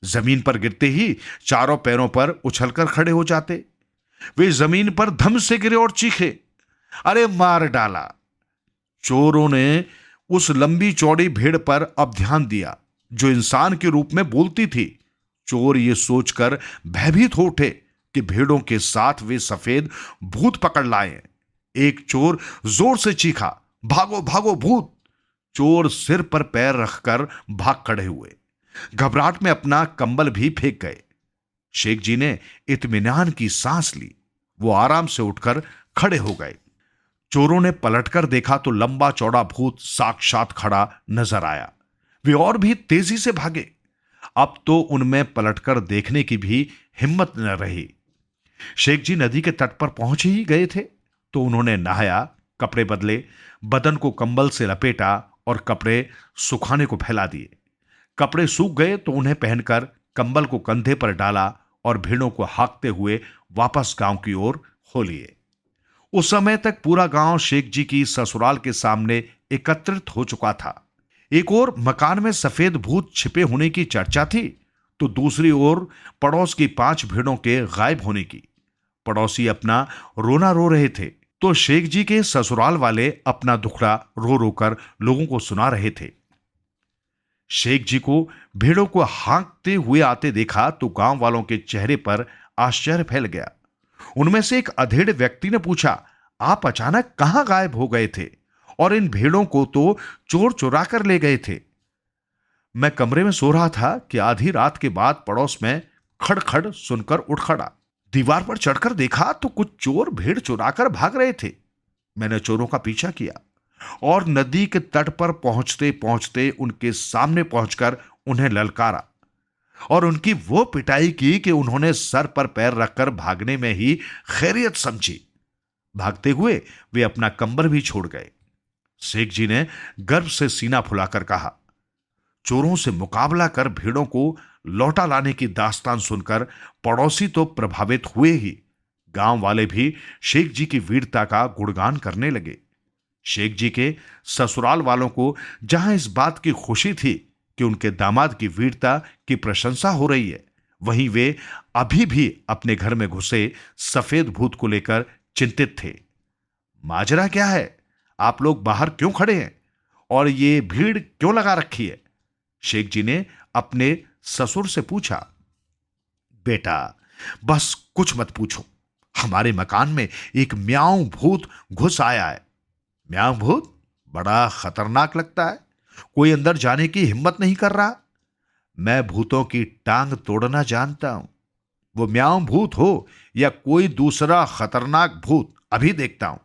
जमीन पर गिरते ही चारों पैरों पर उछलकर खड़े हो जाते। वे जमीन पर धम से गिरे और चीखे, अरे मार डाला। चोरों ने उस लंबी चौड़ी भेड़ पर अब ध्यान दिया जो इंसान के रूप में बोलती थी। चोर ये सोचकर भयभीत हो उठे कि भेड़ों के साथ वे सफेद भूत पकड़ लाए। एक चोर जोर से चीखा, भागो भागो भूत। चोर सिर पर पैर रखकर भाग खड़े हुए। घबराहट में अपना कंबल भी फेंक गए। शेख जी ने इत्मीनान की सांस ली। वो आराम से उठकर खड़े हो गए। चोरों ने पलटकर देखा तो लंबा चौड़ा भूत साक्षात खड़ा नजर आया। वे और भी तेजी से भागे। अब तो उनमें पलटकर देखने की भी हिम्मत न रही। शेख जी नदी के तट पर पहुंच ही गए थे तो उन्होंने नहाया, कपड़े बदले, बदन को कंबल से लपेटा और कपड़े सुखाने को फैला दिए। कपड़े सूख गए तो उन्हें पहनकर कंबल को कंधे पर डाला और भेड़ों को हाँकते हुए वापस गांव की ओर हो लिए। उस समय तक पूरा गांव शेख जी की ससुराल के सामने एकत्रित हो चुका था। एक ओर मकान में सफेद भूत छिपे होने की चर्चा थी, तो दूसरी ओर पड़ोस की 5 भेड़ों के गायब होने की। पड़ोसी अपना रोना रो रहे थे, तो शेख जी के ससुराल वाले अपना दुखड़ा रो रो कर लोगों को सुना रहे थे। शेख जी को भेड़ों को हाँकते हुए आते देखा तो गांव वालों के चेहरे पर आश्चर्य फैल गया। उनमें से एक अधेड़ व्यक्ति ने पूछा, आप अचानक कहां गायब हो गए थे? और इन भेड़ों को तो चोर चुरा कर ले गए थे। मैं कमरे में सो रहा था कि आधी रात के बाद पड़ोस में खड़खड़ सुनकर उठ खड़ा। दीवार पर चढ़कर देखा तो कुछ चोर भेड़ चुराकर भाग रहे थे। मैंने चोरों का पीछा किया और नदी के तट पर पहुंचते पहुंचते उनके सामने पहुंचकर उन्हें ललकारा और उनकी वो पिटाई की कि उन्होंने सर पर पैर रखकर भागने में ही खैरियत समझी। भागते हुए वे अपना कंबल भी छोड़ गए। शेख जी ने गर्व से सीना फुलाकर कहा, चोरों से मुकाबला कर भेड़ों को लौटा लाने की दास्तान सुनकर पड़ोसी तो प्रभावित हुए ही, गांव वाले भी शेख जी की वीरता का गुणगान करने लगे। शेख जी के ससुराल वालों को जहां इस बात की खुशी थी कि उनके दामाद की वीरता की प्रशंसा हो रही है, वहीं वे अभी भी अपने घर में घुसे सफेद भूत को लेकर चिंतित थे। माजरा क्या है? आप लोग बाहर क्यों खड़े हैं और ये भीड़ क्यों लगा रखी है? शेख जी ने अपने ससुर से पूछा। बेटा, बस कुछ मत पूछो, हमारे मकान में एक म्याऊं भूत घुस आया है। म्याऊं भूत? बड़ा खतरनाक लगता है, कोई अंदर जाने की हिम्मत नहीं कर रहा। मैं भूतों की टांग तोड़ना जानता हूं। वो म्याऊं भूत हो या कोई दूसरा खतरनाक भूत, अभी देखता हूं।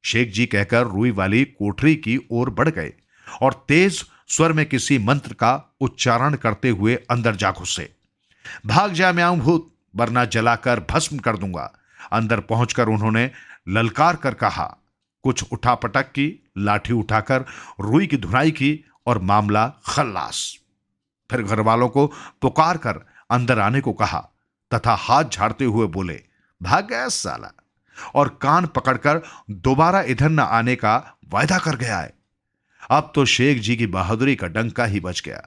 शेख जी कहकर रुई वाली कोठरी की ओर बढ़ गए और तेज स्वर में किसी मंत्र का उच्चारण करते हुए अंदर जा घुसे। भाग जा म्याऊं भूत, वरना जलाकर भस्म कर दूंगा। अंदर पहुंचकर उन्होंने ललकार कर कहा। कुछ उठापटक की, लाठी उठाकर रुई की धुनाई की और मामला खल्लास। फिर घर वालों को पुकार कर अंदर आने को कहा तथा हाथ झाड़ते हुए बोले, भाग गया साला, और कान पकड़कर दोबारा इधर न आने का वायदा कर गया है। अब तो शेख जी की बहादुरी का डंका ही बच गया।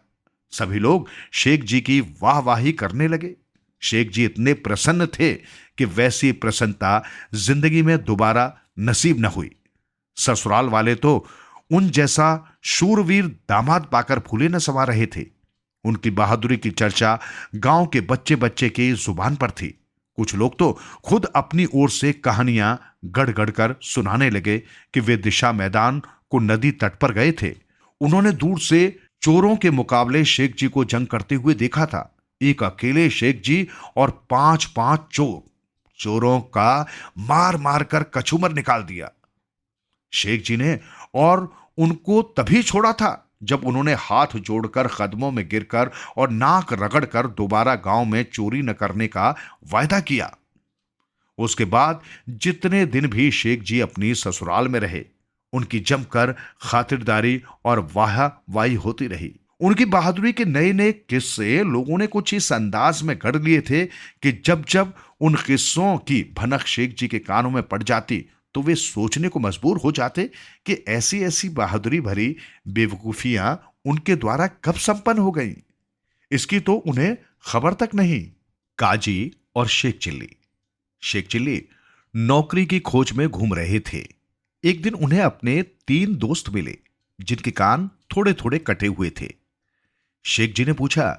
सभी लोग शेख जी की वाहवाही करने लगे। शेख जी इतने प्रसन्न थे कि वैसी प्रसन्नता जिंदगी में दोबारा नसीब न हुई। ससुराल वाले तो उन जैसा शूरवीर दामाद पाकर फूले न समा रहे थे। उनकी बहादुरी की चर्चा गांव के बच्चे बच्चे की जुबान पर थी। कुछ लोग तो खुद अपनी ओर से कहानियां गढ़ गढ़ कर सुनाने लगे कि वे दिशा मैदान को नदी तट पर गए थे। उन्होंने दूर से चोरों के मुकाबले शेख जी को जंग करते हुए देखा था। एक अकेले शेख जी और 5-5 चोरों का मार मार कर कछुमर निकाल दिया। शेख जी ने और उनको तभी छोड़ा था जब उन्होंने हाथ जोड़कर कदमों में गिरकर और नाक रगड़कर दोबारा गांव में चोरी न करने का वायदा किया। उसके बाद जितने दिन भी शेख जी अपनी ससुराल में रहे, उनकी जमकर खातिरदारी और वाहवाही होती रही। उनकी बहादुरी के नए नए किस्से लोगों ने कुछ इस अंदाज में गढ़ लिए थे कि जब जब उन किस्सों की भनक शेख जी के कानों में पड़ जाती तो वे सोचने को मजबूर हो जाते कि ऐसी ऐसी बहादुरी भरी बेवकूफियां उनके द्वारा कब संपन्न हो गईं। इसकी तो उन्हें खबर तक नहीं। काजी और शेख चिल्ली नौकरी की खोज में घूम रहे थे। एक दिन उन्हें अपने 3 दोस्त मिले जिनके कान थोड़े थोड़े कटे हुए थे। शेख जी ने पूछा,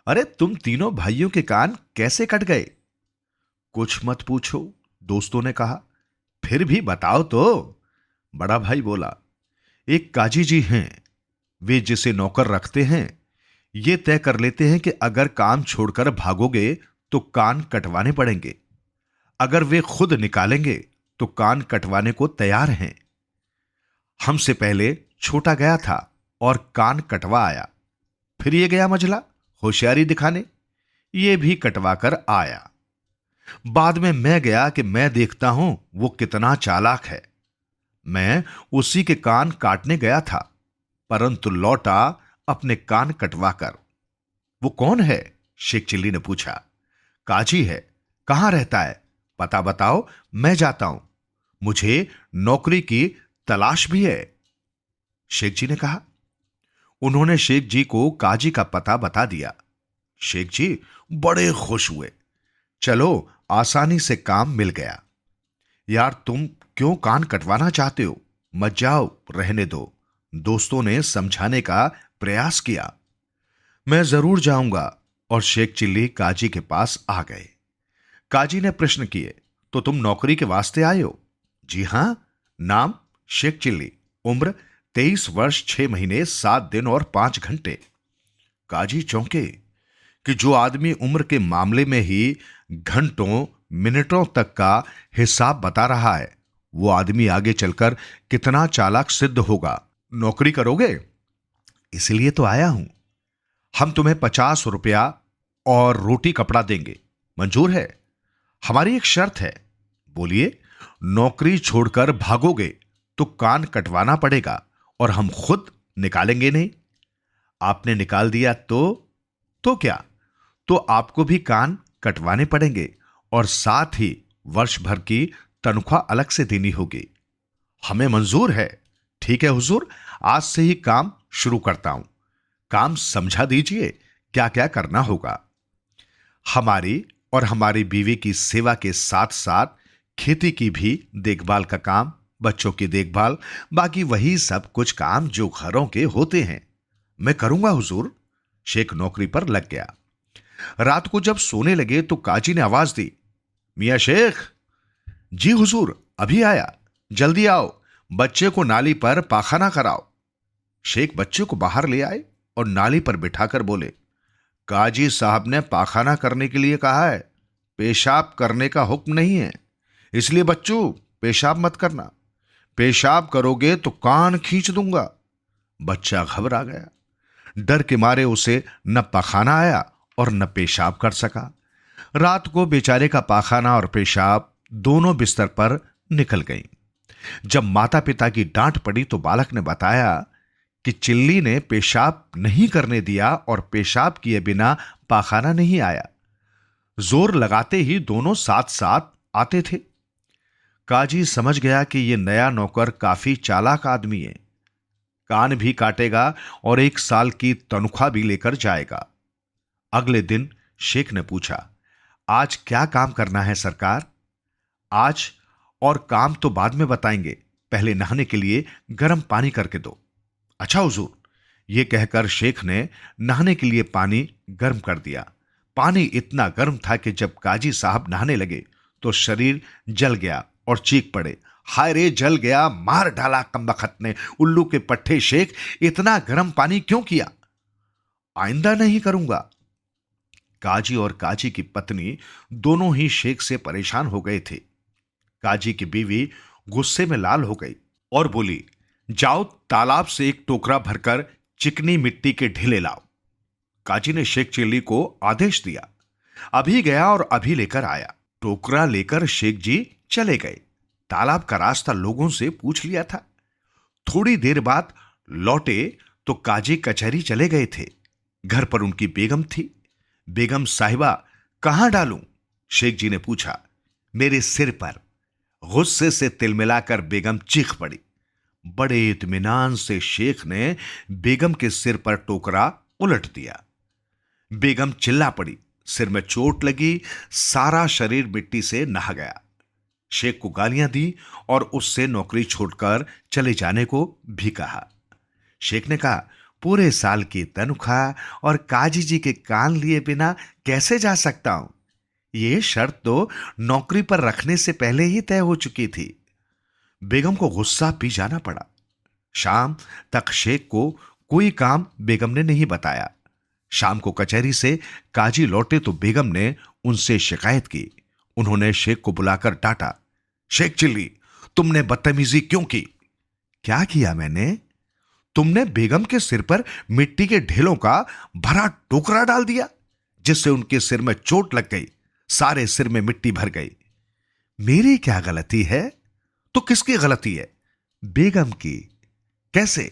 अरे तुम तीनों भाइयों के कान कैसे कट गए? कुछ मत पूछो, दोस्तों ने कहा। फिर भी बताओ तो। बड़ा भाई बोला, एक काजी जी हैं, वे जिसे नौकर रखते हैं ये तय कर लेते हैं कि अगर काम छोड़कर भागोगे तो कान कटवाने पड़ेंगे, अगर वे खुद निकालेंगे तो कान कटवाने को तैयार हैं। हमसे पहले छोटा गया था और कान कटवा आया, फिर ये गया मझला होशियारी दिखाने, ये भी कटवा कर आया। बाद में मैं गया कि मैं देखता हूं वो कितना चालाक है। मैं उसी के कान काटने गया था, परंतु लौटा अपने कान कटवाकर। वो कौन है? शेख चिल्ली ने पूछा। काजी है। कहां रहता है? पता बताओ, मैं जाता हूं, मुझे नौकरी की तलाश भी है। शेख जी ने कहा। उन्होंने शेख जी को काजी का पता बता दिया। शेख जी बड़े खुश हुए। चलो, आसानी से काम मिल गया। यार, तुम क्यों कान कटवाना चाहते हो? मत जाओ, रहने दो। दोस्तों ने समझाने का प्रयास किया। मैं जरूर जाऊंगा। और शेख चिल्ली काजी के पास आ गए। काजी ने प्रश्न किए, तो तुम नौकरी के वास्ते आए हो? जी हां। नाम शेख चिल्ली। उम्र 23 वर्ष 6 महीने 7 दिन और 5 घंटे। काजी चौंके कि जो आदमी उम्र के मामले में ही घंटों मिनटों तक का हिसाब बता रहा है, वो आदमी आगे चलकर कितना चालाक सिद्ध होगा। नौकरी करोगे? इसलिए तो आया हूं। हम तुम्हें 50 रुपया और रोटी कपड़ा देंगे, मंजूर है? हमारी एक शर्त है। बोलिए। नौकरी छोड़कर भागोगे तो कान कटवाना पड़ेगा और हम खुद निकालेंगे नहीं। आपने निकाल दिया तो क्या? तो आपको भी कान कटवाने पड़ेंगे और साथ ही वर्ष भर की तनख्वाह अलग से देनी होगी। हमें मंजूर है। ठीक है हुजूर, आज से ही काम शुरू करता हूं। काम समझा दीजिए, क्या क्या करना होगा। हमारी और हमारी बीवी की सेवा के साथ साथ खेती की भी देखभाल का काम, बच्चों की देखभाल, बाकी वही सब कुछ काम जो घरों के होते हैं, मैं करूंगा हुजूर। शेख नौकरी पर लग गया। रात को जब सोने लगे तो काजी ने आवाज दी, मियां शेख। जी हुजूर, अभी आया। जल्दी आओ, बच्चे को नाली पर पाखाना कराओ। शेख बच्चे को बाहर ले आए और नाली पर बिठाकर बोले, काजी साहब ने पाखाना करने के लिए कहा है, पेशाब करने का हुक्म नहीं है। इसलिए बच्चों, पेशाब मत करना। पेशाब करोगे तो कान खींच दूंगा। बच्चा घबरा गया। डर के मारे उसे न पाखाना आया और न पेशाब कर सका। रात को बेचारे का पाखाना और पेशाब दोनों बिस्तर पर निकल गई। जब माता पिता की डांट पड़ी तो बालक ने बताया कि चिल्ली ने पेशाब नहीं करने दिया और पेशाब किए बिना पाखाना नहीं आया। जोर लगाते ही दोनों साथ साथ आते थे। काजी समझ गया कि यह नया नौकर काफी चालाक आदमी है। कान भी काटेगा और 1 साल की तनख्वाह भी लेकर जाएगा। अगले दिन शेख ने पूछा, आज क्या काम करना है सरकार? आज और काम तो बाद में बताएंगे, पहले नहाने के लिए गर्म पानी करके दो। अच्छा हुजूर। यह कहकर शेख ने नहाने के लिए पानी गर्म कर दिया। पानी इतना गर्म था कि जब काजी साहब नहाने लगे तो शरीर जल गया और चीख पड़े, हाय रे, जल गया, मार डाला कमबख्त ने, उल्लू के पट्टे शेख, इतना गर्म पानी क्यों किया? आइंदा नहीं करूंगा। काजी और काजी की पत्नी दोनों ही शेख से परेशान हो गए थे। काजी की बीवी गुस्से में लाल हो गई और बोली, जाओ तालाब से एक टोकरा भरकर चिकनी मिट्टी के ढेले लाओ। काजी ने शेख चिल्ली को आदेश दिया। अभी गया और अभी लेकर आया। टोकरा लेकर शेख जी चले गए। तालाब का रास्ता लोगों से पूछ लिया था। थोड़ी देर बाद लौटे तो काजी कचहरी चले गए थे। घर पर उनकी बेगम थी। बेगम साहिबा, कहां डालूं? शेख जी ने पूछा। मेरे सिर पर। गुस्से से तिलमिलाकर बेगम चीख पड़ी। बड़े इत्मीनान से शेख ने बेगम के सिर पर टोकरा उलट दिया। बेगम चिल्ला पड़ी, सिर में चोट लगी, सारा शरीर मिट्टी से नहा गया। शेख को गालियां दी और उससे नौकरी छोड़कर चले जाने को भी कहा। शेख ने कहा, पूरे साल की तनख्वाह और काजी जी के कान लिए बिना कैसे जा सकता हूं? यह शर्त तो नौकरी पर रखने से पहले ही तय हो चुकी थी। बेगम को गुस्सा पी जाना पड़ा। शाम तक शेख को कोई काम बेगम ने नहीं बताया। शाम को कचहरी से काजी लौटे तो बेगम ने उनसे शिकायत की। उन्होंने शेख को बुलाकर डांटा, शेख चिल्ली, तुमने बदतमीजी क्यों की? क्या किया मैंने? तुमने बेगम के सिर पर मिट्टी के ढेलों का भरा टोकरा डाल दिया, जिससे उनके सिर में चोट लग गई, सारे सिर में मिट्टी भर गई। मेरी क्या गलती है? तो किसकी गलती है? बेगम की। कैसे?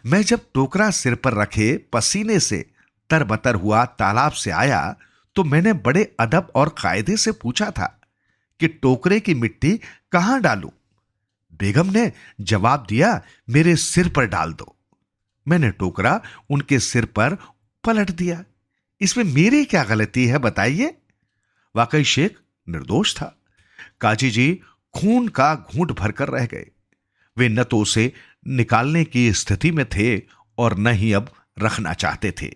मैं जब टोकरा सिर पर रखे पसीने से तरबतर हुआ तालाब से आया तो मैंने बड़े अदब और कायदे से पूछा था कि टोकरे की मिट्टी कहां डालूं। बेगम ने जवाब दिया, मेरे सिर पर डाल दो। मैंने टोकरा उनके सिर पर पलट दिया। इसमें मेरी क्या गलती है बताइए। वाकई शेख निर्दोष था। काजी जी खून का घूंट भरकर रह गए। वे न तो उसे निकालने की स्थिति में थे और न ही अब रखना चाहते थे।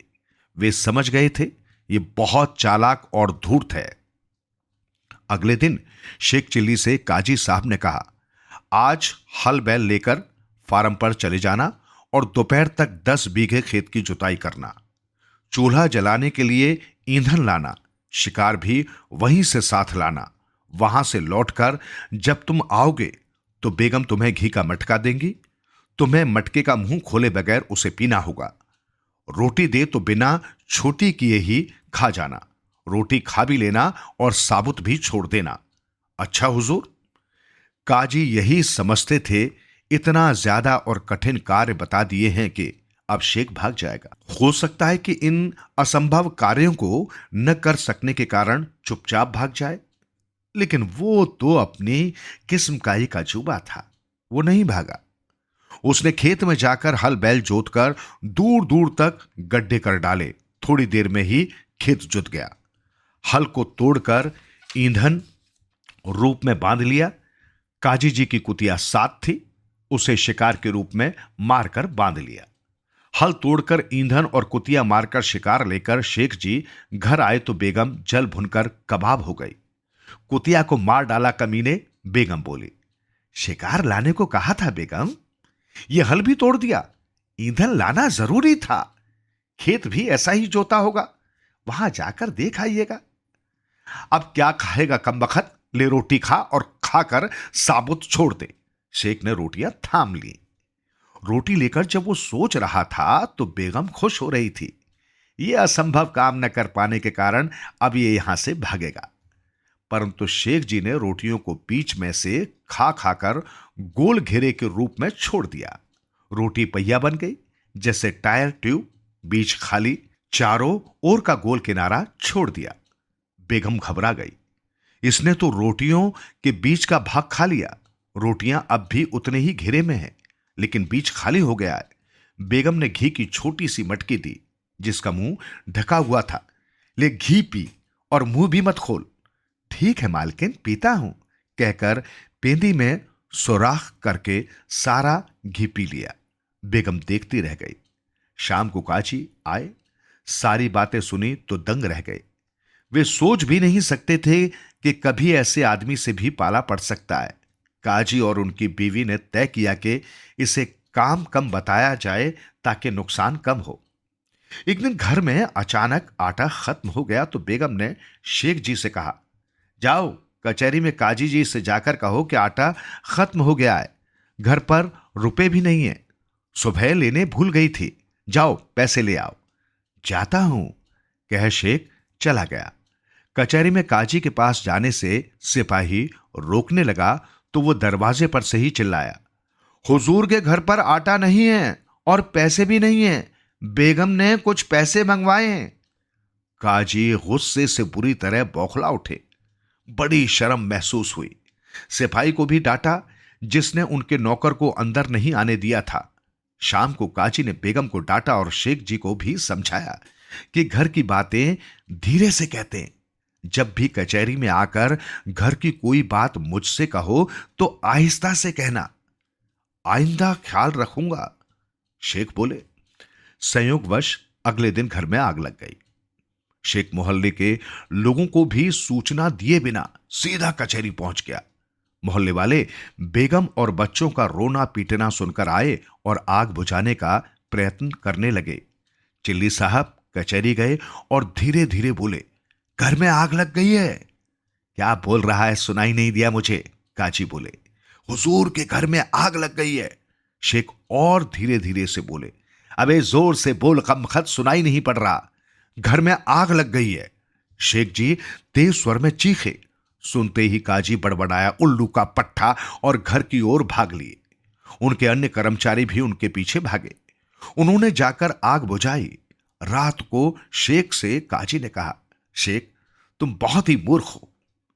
वे समझ गए थे ये बहुत चालाक और धूर्त है। अगले दिन शेख चिल्ली से काजी साहब ने कहा, आज हल बैल लेकर फार्म पर चले जाना और दोपहर तक 10 बीघे खेत की जुताई करना। चूल्हा जलाने के लिए ईंधन लाना, शिकार भी वहीं से साथ लाना। वहां से लौटकर जब तुम आओगे तो बेगम तुम्हें घी का मटका देंगी। तुम्हें मटके का मुंह खोले बगैर उसे पीना होगा। रोटी दे तो बिना छोटी किए ही खा जाना। रोटी खा भी लेना और साबुत भी छोड़ देना। अच्छा हुजूर। काजी यही समझते थे इतना ज्यादा और कठिन कार्य बता दिए हैं कि अब शेख भाग जाएगा। हो सकता है कि इन असंभव कार्यों को न कर सकने के कारण चुपचाप भाग जाए, लेकिन वो तो अपनी किस्म का ही अजूबा था। वो नहीं भागा। उसने खेत में जाकर हल बैल जोतकर दूर दूर तक गड्ढे कर डाले। थोड़ी देर में ही खेत जुत गया। हल को तोड़कर ईंधन रूप में बांध लिया। काजी जी की कुतिया साथ थी, उसे शिकार के रूप में मारकर बांध लिया। हल तोड़कर ईंधन और कुतिया मारकर शिकार लेकर शेख जी घर आए तो बेगम जल भुनकर कबाब हो गई। कुतिया को मार डाला कमीने। बेगम बोली, शिकार लाने को कहा था बेगम, यह हल भी तोड़ दिया। ईंधन लाना जरूरी था। खेत भी ऐसा ही जोता होगा, वहां जाकर देख आइएगा। अब क्या खाएगा कमबख्त, ले रोटी खा और खाकर साबुत छोड़ दे। शेख ने रोटियां थाम ली। रोटी लेकर जब वो सोच रहा था तो बेगम खुश हो रही थी। यह असंभव काम न कर पाने के कारण अब ये यहां से भागेगा। परंतु शेख जी ने रोटियों को बीच में से खा खाकर गोल घेरे के रूप में छोड़ दिया। रोटी पहिया बन गई, जैसे टायर ट्यूब, बीच खाली, चारों ओर का गोल किनारा छोड़ दिया। बेगम घबरा गई। इसने तो रोटियों के बीच का भाग खा लिया। रोटियां अब भी उतने ही घेरे में हैं, लेकिन बीच खाली हो गया है। बेगम ने घी की छोटी सी मटकी दी, जिसका मुंह ढका हुआ था। ले घी पी और मुंह भी मत खोल। ठीक है मालकिन, पीता हूं, कहकर पेंदी में सुराख करके सारा घी पी लिया। बेगम देखती रह गई। शाम को काजी आए, सारी बातें सुनी तो दंग रह गए। वे सोच भी नहीं सकते थे कि कभी ऐसे आदमी से भी पाला पड़ सकता है। काजी और उनकी बीवी ने तय किया कि इसे काम कम बताया जाए ताकि नुकसान कम हो। एक दिन घर में अचानक आटा खत्म हो गया तो बेगम ने शेख जी से कहा, जाओ कचहरी में काजी जी से जाकर कहो कि आटा खत्म हो गया है। घर पर रुपए भी नहीं है, सुबह लेने भूल गई थी। जाओ पैसे ले आओ। जाता हूं, कह शेख चला गया। कचहरी में काजी के पास जाने से सिपाही रोकने लगा तो वो दरवाजे पर से ही चिल्लाया, हुजूर के घर पर आटा नहीं है और पैसे भी नहीं है। बेगम ने कुछ पैसे मंगवाए हैं। काजी गुस्से से बुरी तरह बौखला उठे। बड़ी शर्म महसूस हुई। सिपाही को भी डांटा, जिसने उनके नौकर को अंदर नहीं आने दिया था। शाम को काजी ने बेगम को डांटा और शेख जी को भी समझाया कि घर की बातें धीरे से कहते हैं। जब भी कचहरी में आकर घर की कोई बात मुझसे कहो तो आहिस्ता से कहना। आइंदा ख्याल रखूंगा, शेख बोले। संयोगवश अगले दिन घर में आग लग गई। शेख मोहल्ले के लोगों को भी सूचना दिए बिना सीधा कचहरी पहुंच गया। मोहल्ले वाले बेगम और बच्चों का रोना पीटना सुनकर आए और आग बुझाने का प्रयत्न करने लगे। चिल्ली साहब कचहरी गए और धीरे धीरे बोले, घर में आग लग गई है। क्या बोल रहा है, सुनाई नहीं दिया मुझे, काजी बोले। हुजूर के घर में आग लग गई है, शेख और धीरे धीरे से बोले। अबे जोर से बोल कमखत, सुनाई नहीं पड़ रहा। घर में आग लग गई है, शेख जी तेज स्वर में चीखे। सुनते ही काजी बड़बड़ाया, उल्लू का पट्टा, और घर की ओर भाग लिए। उनके अन्य कर्मचारी भी उनके पीछे भागे। उन्होंने जाकर आग बुझाई। रात को शेख से काजी ने कहा, शेख तुम बहुत ही मूर्ख हो।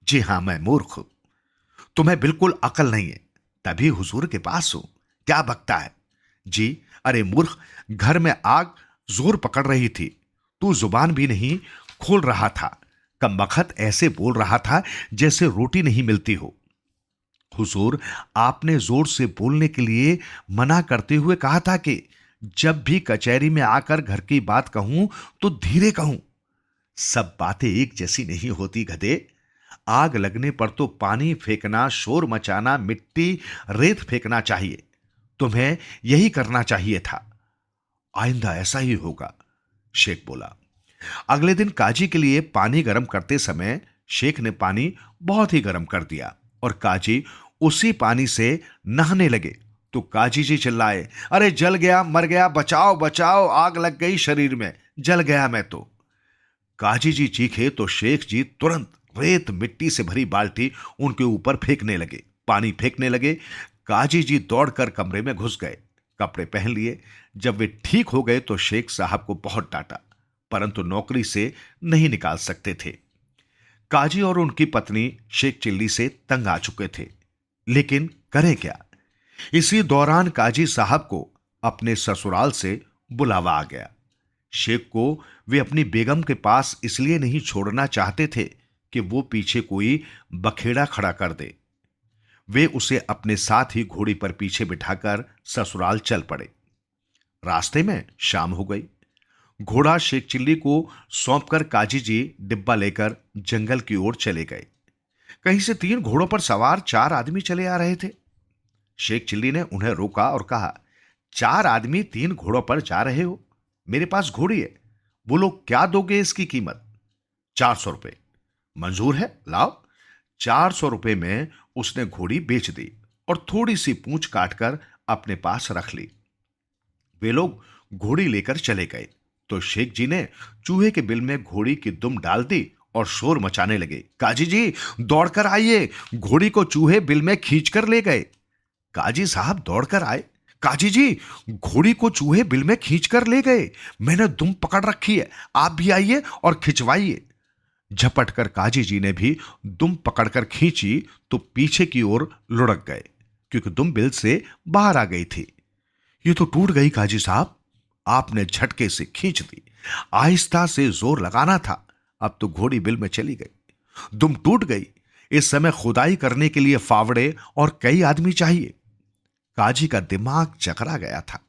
जी हां, मैं मूर्ख हूं। तुम्हें बिल्कुल अकल नहीं है, तभी हुजूर के पास हो, क्या बकता है? जी, अरे मूर्ख, घर में आग जोर पकड़ रही थी, तू जुबान भी नहीं खोल रहा था। कमबख्त ऐसे बोल रहा था जैसे रोटी नहीं मिलती हो। हुजूर, आपने जोर से बोलने के लिए मना करते हुए कहा था कि जब भी कचहरी में आकर घर की बात कहूं तो धीरे कहूं। सब बातें एक जैसी नहीं होती गधे। आग लगने पर तो पानी फेंकना, शोर मचाना, मिट्टी रेत फेंकना चाहिए। तुम्हें यही करना चाहिए था। आइंदा ऐसा ही होगा, शेख बोला। अगले दिन काजी के लिए पानी गर्म करते समय शेख ने पानी बहुत ही गर्म कर दिया और काजी उसी पानी से नहाने लगे तो काजी जी चिल्लाए, अरे जल गया, मर गया, बचाओ बचाओ, आग लग गई शरीर में, जल गया मैं तो। काजी जी चीखे तो शेख जी तुरंत रेत मिट्टी से भरी बाल्टी उनके ऊपर फेंकने लगे, पानी फेंकने लगे। काजी जी दौड़कर कमरे में घुस गए, कपड़े पहन लिए। जब वे ठीक हो गए तो शेख साहब को बहुत डांटा, परंतु नौकरी से नहीं निकाल सकते थे। काजी और उनकी पत्नी शेख चिल्ली से तंग आ चुके थे, लेकिन करें क्या। इसी दौरान काजी साहब को अपने ससुराल से बुलावा आ गया। शेख को वे अपनी बेगम के पास इसलिए नहीं छोड़ना चाहते थे कि वो पीछे कोई बखेड़ा खड़ा कर दे। वे उसे अपने साथ ही घोड़ी पर पीछे बिठाकर ससुराल चल पड़े। रास्ते में शाम हो गई। घोड़ा शेख चिल्ली को सौंपकर काजी जी डिब्बा लेकर जंगल की ओर चले गए। कहीं से 3 घोड़ों पर सवार 4 आदमी चले आ रहे थे। शेख चिल्ली ने उन्हें रोका और कहा, 4 आदमी 3 घोड़ों पर जा रहे हो, मेरे पास घोड़ी है, बोलो क्या दोगे इसकी कीमत? 400 रुपए। मंजूर है, लाओ। 400 रुपए में उसने घोड़ी बेच दी और थोड़ी सी पूंछ काटकर अपने पास रख ली। वे लोग घोड़ी लेकर चले गए तो शेख जी ने चूहे के बिल में घोड़ी की दुम डाल दी और शोर मचाने लगे, काजी जी दौड़कर आइए, घोड़ी को चूहे बिल में खींचकर ले गए। काजी साहब दौड़कर आए, काजी जी घोड़ी को चूहे बिल में खींचकर ले गए, मैंने दुम पकड़ रखी है, आप भी आइए और खिंचवाइए। झपटकर काजी जी ने भी दुम पकड़कर खींची तो पीछे की ओर लुढ़क गए, क्योंकि दुम बिल से बाहर आ गई थी। ये तो टूट गई काजी साहब, आपने झटके से खींच दी, आहिस्ता से जोर लगाना था, अब तो घोड़ी बिल में चली गई, दुम टूट गई। इस समय खुदाई करने के लिए फावड़े और कई आदमी चाहिए। काजी का दिमाग चकरा गया था,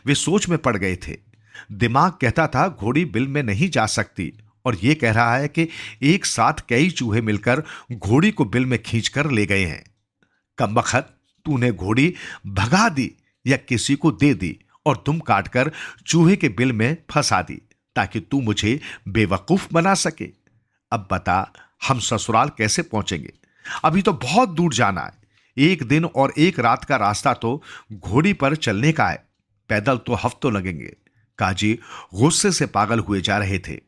वे सोच में पड़ गए थे। दिमाग कहता था घोड़ी बिल में नहीं जा सकती, और यह कह रहा है कि एक साथ कई चूहे मिलकर घोड़ी को बिल में खींचकर ले गए हैं। कमबख्त, तूने घोड़ी भगा दी या किसी को दे दी और तुम काटकर चूहे के बिल में फंसा दी ताकि तू मुझे बेवकूफ बना सके। अब बता, हम ससुराल कैसे पहुंचेंगे? अभी तो बहुत दूर जाना है, 1 दिन और 1 रात का रास्ता तो घोड़ी पर चलने का है, पैदल तो हफ्तों लगेंगे। काजी गुस्से से पागल हुए जा रहे थे।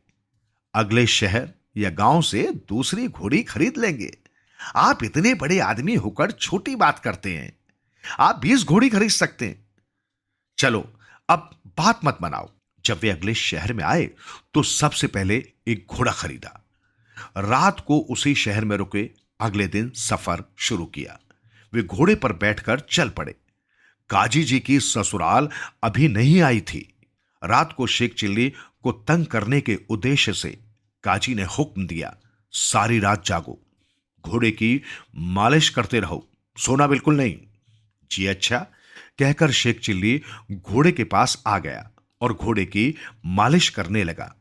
अगले शहर या गांव से दूसरी घोड़ी खरीद लेंगे। आप इतने बड़े आदमी होकर छोटी बात करते हैं, आप 20 घोड़ी खरीद सकते हैं। चलो अब बात मत बनाओ। जब वे अगले शहर में आए तो सबसे पहले एक घोड़ा खरीदा, रात को उसी शहर में रुके, अगले दिन सफर शुरू किया। वे घोड़े पर बैठकर चल पड़े। काजी जी की ससुराल अभी नहीं आई थी। रात को शेख चिल्ली को तंग करने के उद्देश्य से काजी ने हुक्म दिया, सारी रात जागो, घोड़े की मालिश करते रहो, सोना बिल्कुल नहीं। जी अच्छा, कहकर शेख चिल्ली घोड़े के पास आ गया और घोड़े की मालिश करने लगा।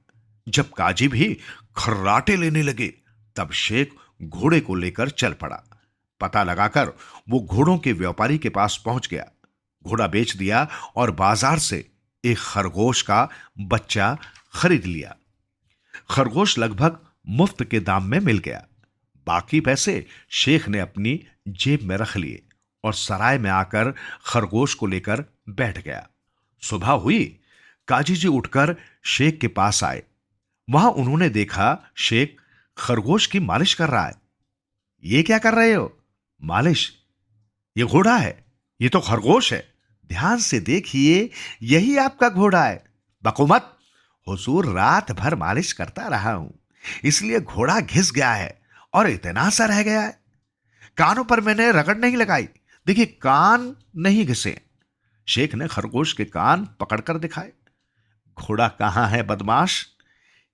जब काजी भी खर्राटे लेने लगे तब शेख घोड़े को लेकर चल पड़ा। पता लगाकर वो घोड़ों के व्यापारी के पास पहुंच गया, घोड़ा बेच दिया और बाजार से एक खरगोश का बच्चा खरीद लिया। खरगोश लगभग मुफ्त के दाम में मिल गया। बाकी पैसे शेख ने अपनी जेब में रख लिए और सराय में आकर खरगोश को लेकर बैठ गया। सुबह हुई, काजी जी उठकर शेख के पास आए। वहां उन्होंने देखा शेख खरगोश की मालिश कर रहा है। ये क्या कर रहे हो? मालिश? ये घोड़ा है, ये तो खरगोश है, ध्यान से देखिए, यही आपका घोड़ा है। बको मत, हुजूर रात भर मालिश करता रहा हूं, इसलिए घोड़ा घिस गया है और इतना सा रह गया है। कानों पर मैंने रगड़ नहीं लगाई, देखिए कान नहीं घिसे। शेख ने खरगोश के कान पकड़कर दिखाए। घोड़ा कहाँ है बदमाश?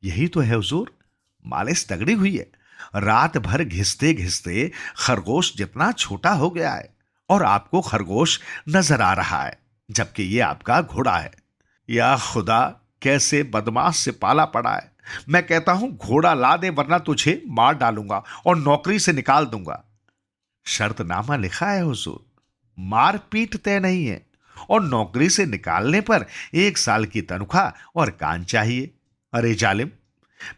यही तो है हुजूर, मालिश तगड़ी हुई है। रात भर घिसते घिसते खरगोश जितना छोटा हो गया है और आपको खरगोश नजर आ रहा है, जबकि ये आपका घोड़ा है। या खुदा, कैसे बदमाश से पाला पड़ा है। मैं कहता हूं घोड़ा ला दे, वरना तुझे मार डालूंगा और नौकरी से निकाल दूंगा। शर्तनामा लिखा है हुजूर, मार पीट तय नहीं है, और नौकरी से निकालने पर 1 साल की तनख्वाह और कान चाहिए। अरे जालिम,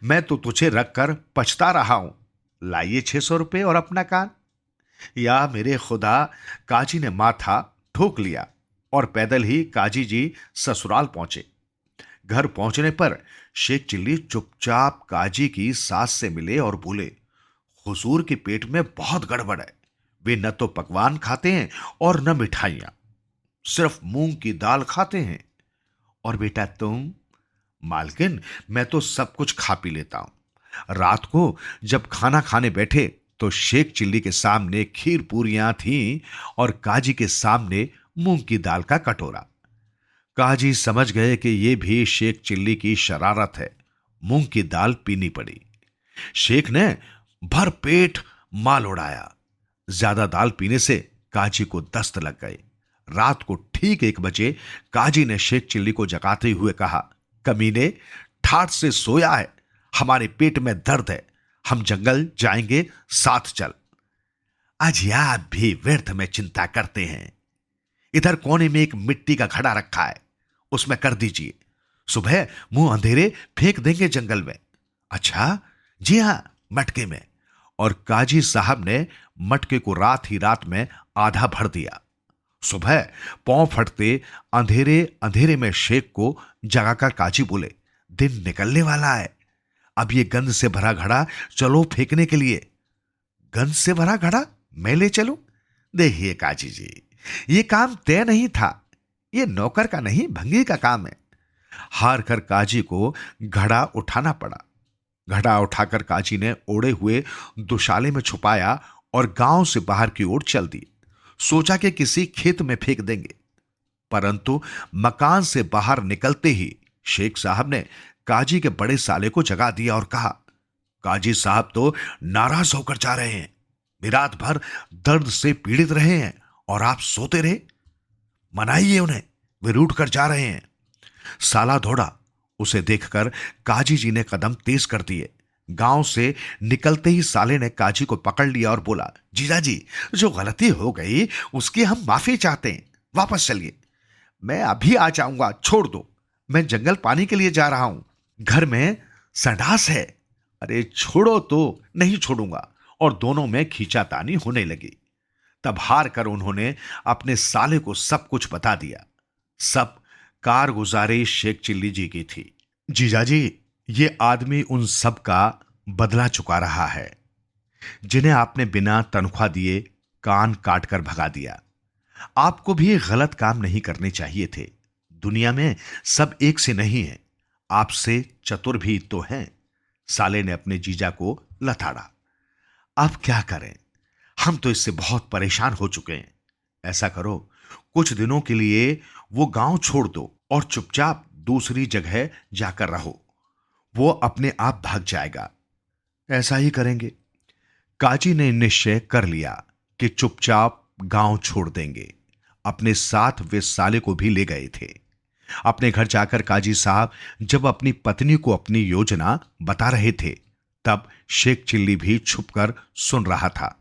मैं तो तुझे रख कर पछता रहा हूं। लाइए 600 रुपए और अपना कान। या मेरे खुदा, काजी ने माथा ठोक लिया और पैदल ही काजी जी ससुराल पहुंचे। घर पहुंचने पर शेख चिल्ली चुपचाप काजी की सास से मिले और बोले, हुजूर के पेट में बहुत गड़बड़ है। वे न तो पकवान खाते हैं और न मिठाइयां, सिर्फ मूंग की दाल खाते हैं। और बेटा तुम? मालकिन, मैं तो सब कुछ खा पी लेता हूं। रात को जब खाना खाने बैठे तो शेख चिल्ली के सामने खीर पूरियां थीं और काजी के सामने मूंग की दाल का कटोरा। काजी समझ गए कि यह भी शेख चिल्ली की शरारत है। मूंग की दाल पीनी पड़ी। शेख ने भर पेट माल उड़ाया। ज्यादा दाल पीने से काजी को दस्त लग गए। रात को ठीक 1 बजे काजी ने शेख चिल्ली को जगाते हुए कहा, कमीने, ठाठ से सोया है, हमारे पेट में दर्द है, हम जंगल जाएंगे, साथ चल। आज आप भी व्यर्थ में चिंता करते हैं। इधर कोने में एक मिट्टी का घड़ा रखा है, उसमें कर दीजिए। सुबह मुंह अंधेरे फेंक देंगे जंगल में। अच्छा, जी हां, मटके में। और काजी साहब ने मटके को रात ही रात में आधा भर दिया। सुबह पांव फटते अंधेरे अंधेरे में शेख को जगाकर काजी बोले, दिन निकलने वाला है, अब ये गंध से भरा घड़ा चलो फेंकने के लिए। गंध से भरा घड़ा मैं ले चलूं? देखिए काजी जी, ये काम तय नहीं था, ये नौकर का नहीं भंगी का काम है। हार कर काजी को घड़ा उठाना पड़ा। घड़ा उठाकर काजी ने ओढ़े हुए दुशाले में छुपाया और गांव से बाहर की ओर चल दी। सोचा कि किसी खेत में फेंक देंगे, परंतु मकान से बाहर निकलते ही शेख साहब ने काजी के बड़े साले को जगा दिया और कहा, काजी साहब तो नाराज होकर जा रहे हैं, वे रात भर दर्द से पीड़ित रहे हैं और आप सोते रहे। मनाइए उन्हें, वे रूठ कर जा रहे हैं। साला दौड़ा। उसे देखकर काजी जी ने कदम तेज कर दिए। गांव से निकलते ही साले ने काजी को पकड़ लिया और बोला, जीजा जी, जो गलती हो गई उसकी हम माफी चाहते हैं, वापस चलिए। मैं अभी आ जाऊंगा, छोड़ दो, मैं जंगल पानी के लिए जा रहा हूं, घर में संडास है। अरे छोड़ो तो। नहीं छोड़ूंगा। और दोनों में खींचातानी होने लगी। तब हार कर उन्होंने अपने साले को सब कुछ बता दिया। सब कारगुजारी शेख चिल्ली जी की थी। जीजा जी, ये आदमी उन सब का बदला चुका रहा है, जिन्हें आपने बिना तनख्वाह दिए कान काट कर भगा दिया। आपको भी गलत काम नहीं करने चाहिए थे। दुनिया में सब एक से नहीं है, आपसे चतुर भी तो हैं। साले ने अपने जीजा को लताड़ा। अब क्या करें, हम तो इससे बहुत परेशान हो चुके हैं। ऐसा करो, कुछ दिनों के लिए वो गांव छोड़ दो और चुपचाप दूसरी जगह जाकर रहो, वो अपने आप भाग जाएगा। ऐसा ही करेंगे। काजी ने निश्चय कर लिया कि चुपचाप गांव छोड़ देंगे। अपने साथ वे साले को भी ले गए थे। अपने घर जाकर काजी साहब जब अपनी पत्नी को अपनी योजना बता रहे थे, तब शेख चिल्ली भी छुपकर सुन रहा था।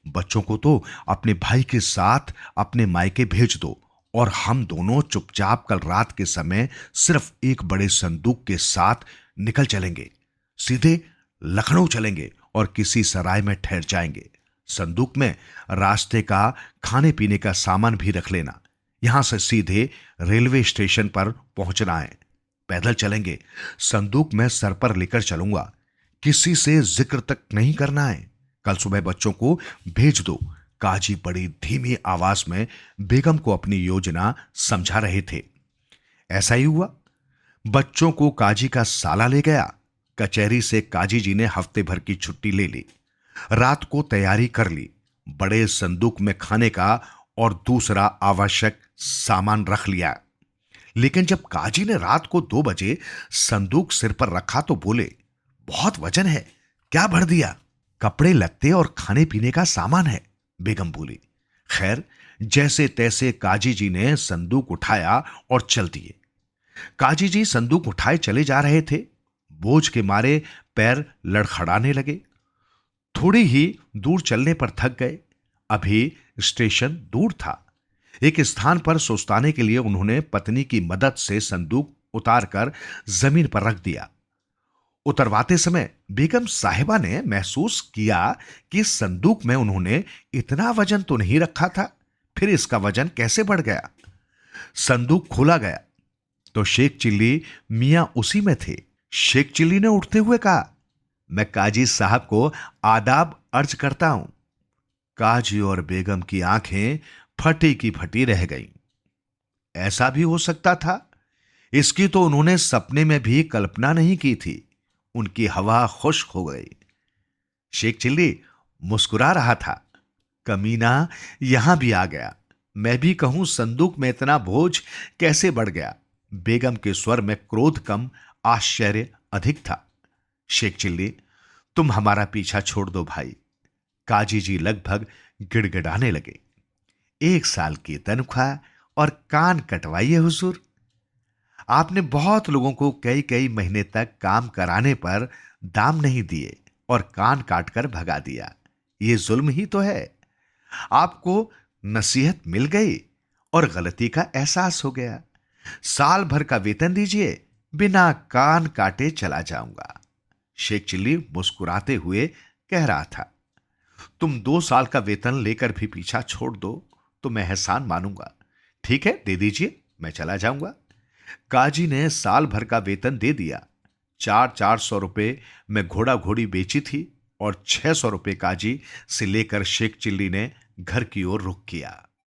बच्चों को तो अपने भाई के साथ अपने मायके भेज दो और हम दोनों चुपचाप कल रात के समय सिर्फ एक बड़े संदूक के साथ निकल चलेंगे। सीधे लखनऊ चलेंगे और किसी सराय में ठहर जाएंगे। संदूक में रास्ते का खाने पीने का सामान भी रख लेना। यहां से सीधे रेलवे स्टेशन पर पहुंचना है। पैदल चलेंगे। संदूक में सर पर लेकर चलूंगा, किसी से जिक्र तक नहीं करना है। कल सुबह बच्चों को भेज दो। काजी बड़ी धीमी आवाज में बेगम को अपनी योजना समझा रहे थे। ऐसा ही हुआ। बच्चों को काजी का साला ले गया। कचहरी से काजी जी ने हफ्ते भर की छुट्टी ले ली। रात को तैयारी कर ली बड़े संदूक में खाने का और दूसरा आवश्यक सामान रख लिया। लेकिन जब काजी ने रात को 2 बजे संदूक सिर पर रखा तो बोले, बहुत वजन है, क्या भर दिया? कपड़े लत्ते और खाने पीने का सामान है, बेगम बोली। खैर, जैसे तैसे काजी जी ने संदूक उठाया और चल दिए। काजी जी संदूक उठाए चले जा रहे थे। बोझ के मारे पैर लड़खड़ाने लगे। थोड़ी ही दूर चलने पर थक गए। अभी स्टेशन दूर था। एक स्थान पर सुस्ताने के लिए उन्होंने पत्नी की मदद से संदूक उतारकर जमीन पर रख दिया। उतरवाते समय बेगम साहिबा ने महसूस किया कि संदूक में उन्होंने इतना वजन तो नहीं रखा था, फिर इसका वजन कैसे बढ़ गया? संदूक खोला गया तो शेख चिल्ली मियां उसी में थे। शेख चिल्ली ने उठते हुए कहा, मैं काजी साहब को आदाब अर्ज करता हूं। काजी और बेगम की आंखें फटी की फटी रह गईं। ऐसा भी हो सकता था, इसकी तो उन्होंने सपने में भी कल्पना नहीं की थी। उनकी हवा खुश्क हो गई। शेख चिल्ली मुस्कुरा रहा था। कमीना यहां भी आ गया। मैं भी कहूं संदूक में इतना बोझ कैसे बढ़ गया? बेगम के स्वर में क्रोध कम, आश्चर्य अधिक था। शेख चिल्ली, तुम हमारा पीछा छोड़ दो भाई। काजी जी लगभग गिड़गिड़ाने लगे। 1 साल की तनख्वाह और कान कटवाइए हुजूर। आपने बहुत लोगों को कई कई महीने तक काम कराने पर दाम नहीं दिए और कान काटकर भगा दिया। ये जुल्म ही तो है। आपको नसीहत मिल गई और गलती का एहसास हो गया। साल भर का वेतन दीजिए, बिना कान काटे चला जाऊंगा। शेख चिल्ली मुस्कुराते हुए कह रहा था, तुम 2 साल का वेतन लेकर भी पीछा छोड़ दो तो मैं एहसान मानूंगा। ठीक है, दे दीजिए, मैं चला जाऊंगा। काजी ने साल भर का वेतन दे दिया। 400 रुपए में घोड़ा घोड़ी बेची थी और 600 रुपए काजी से लेकर शेख चिल्ली ने घर की ओर रुख किया।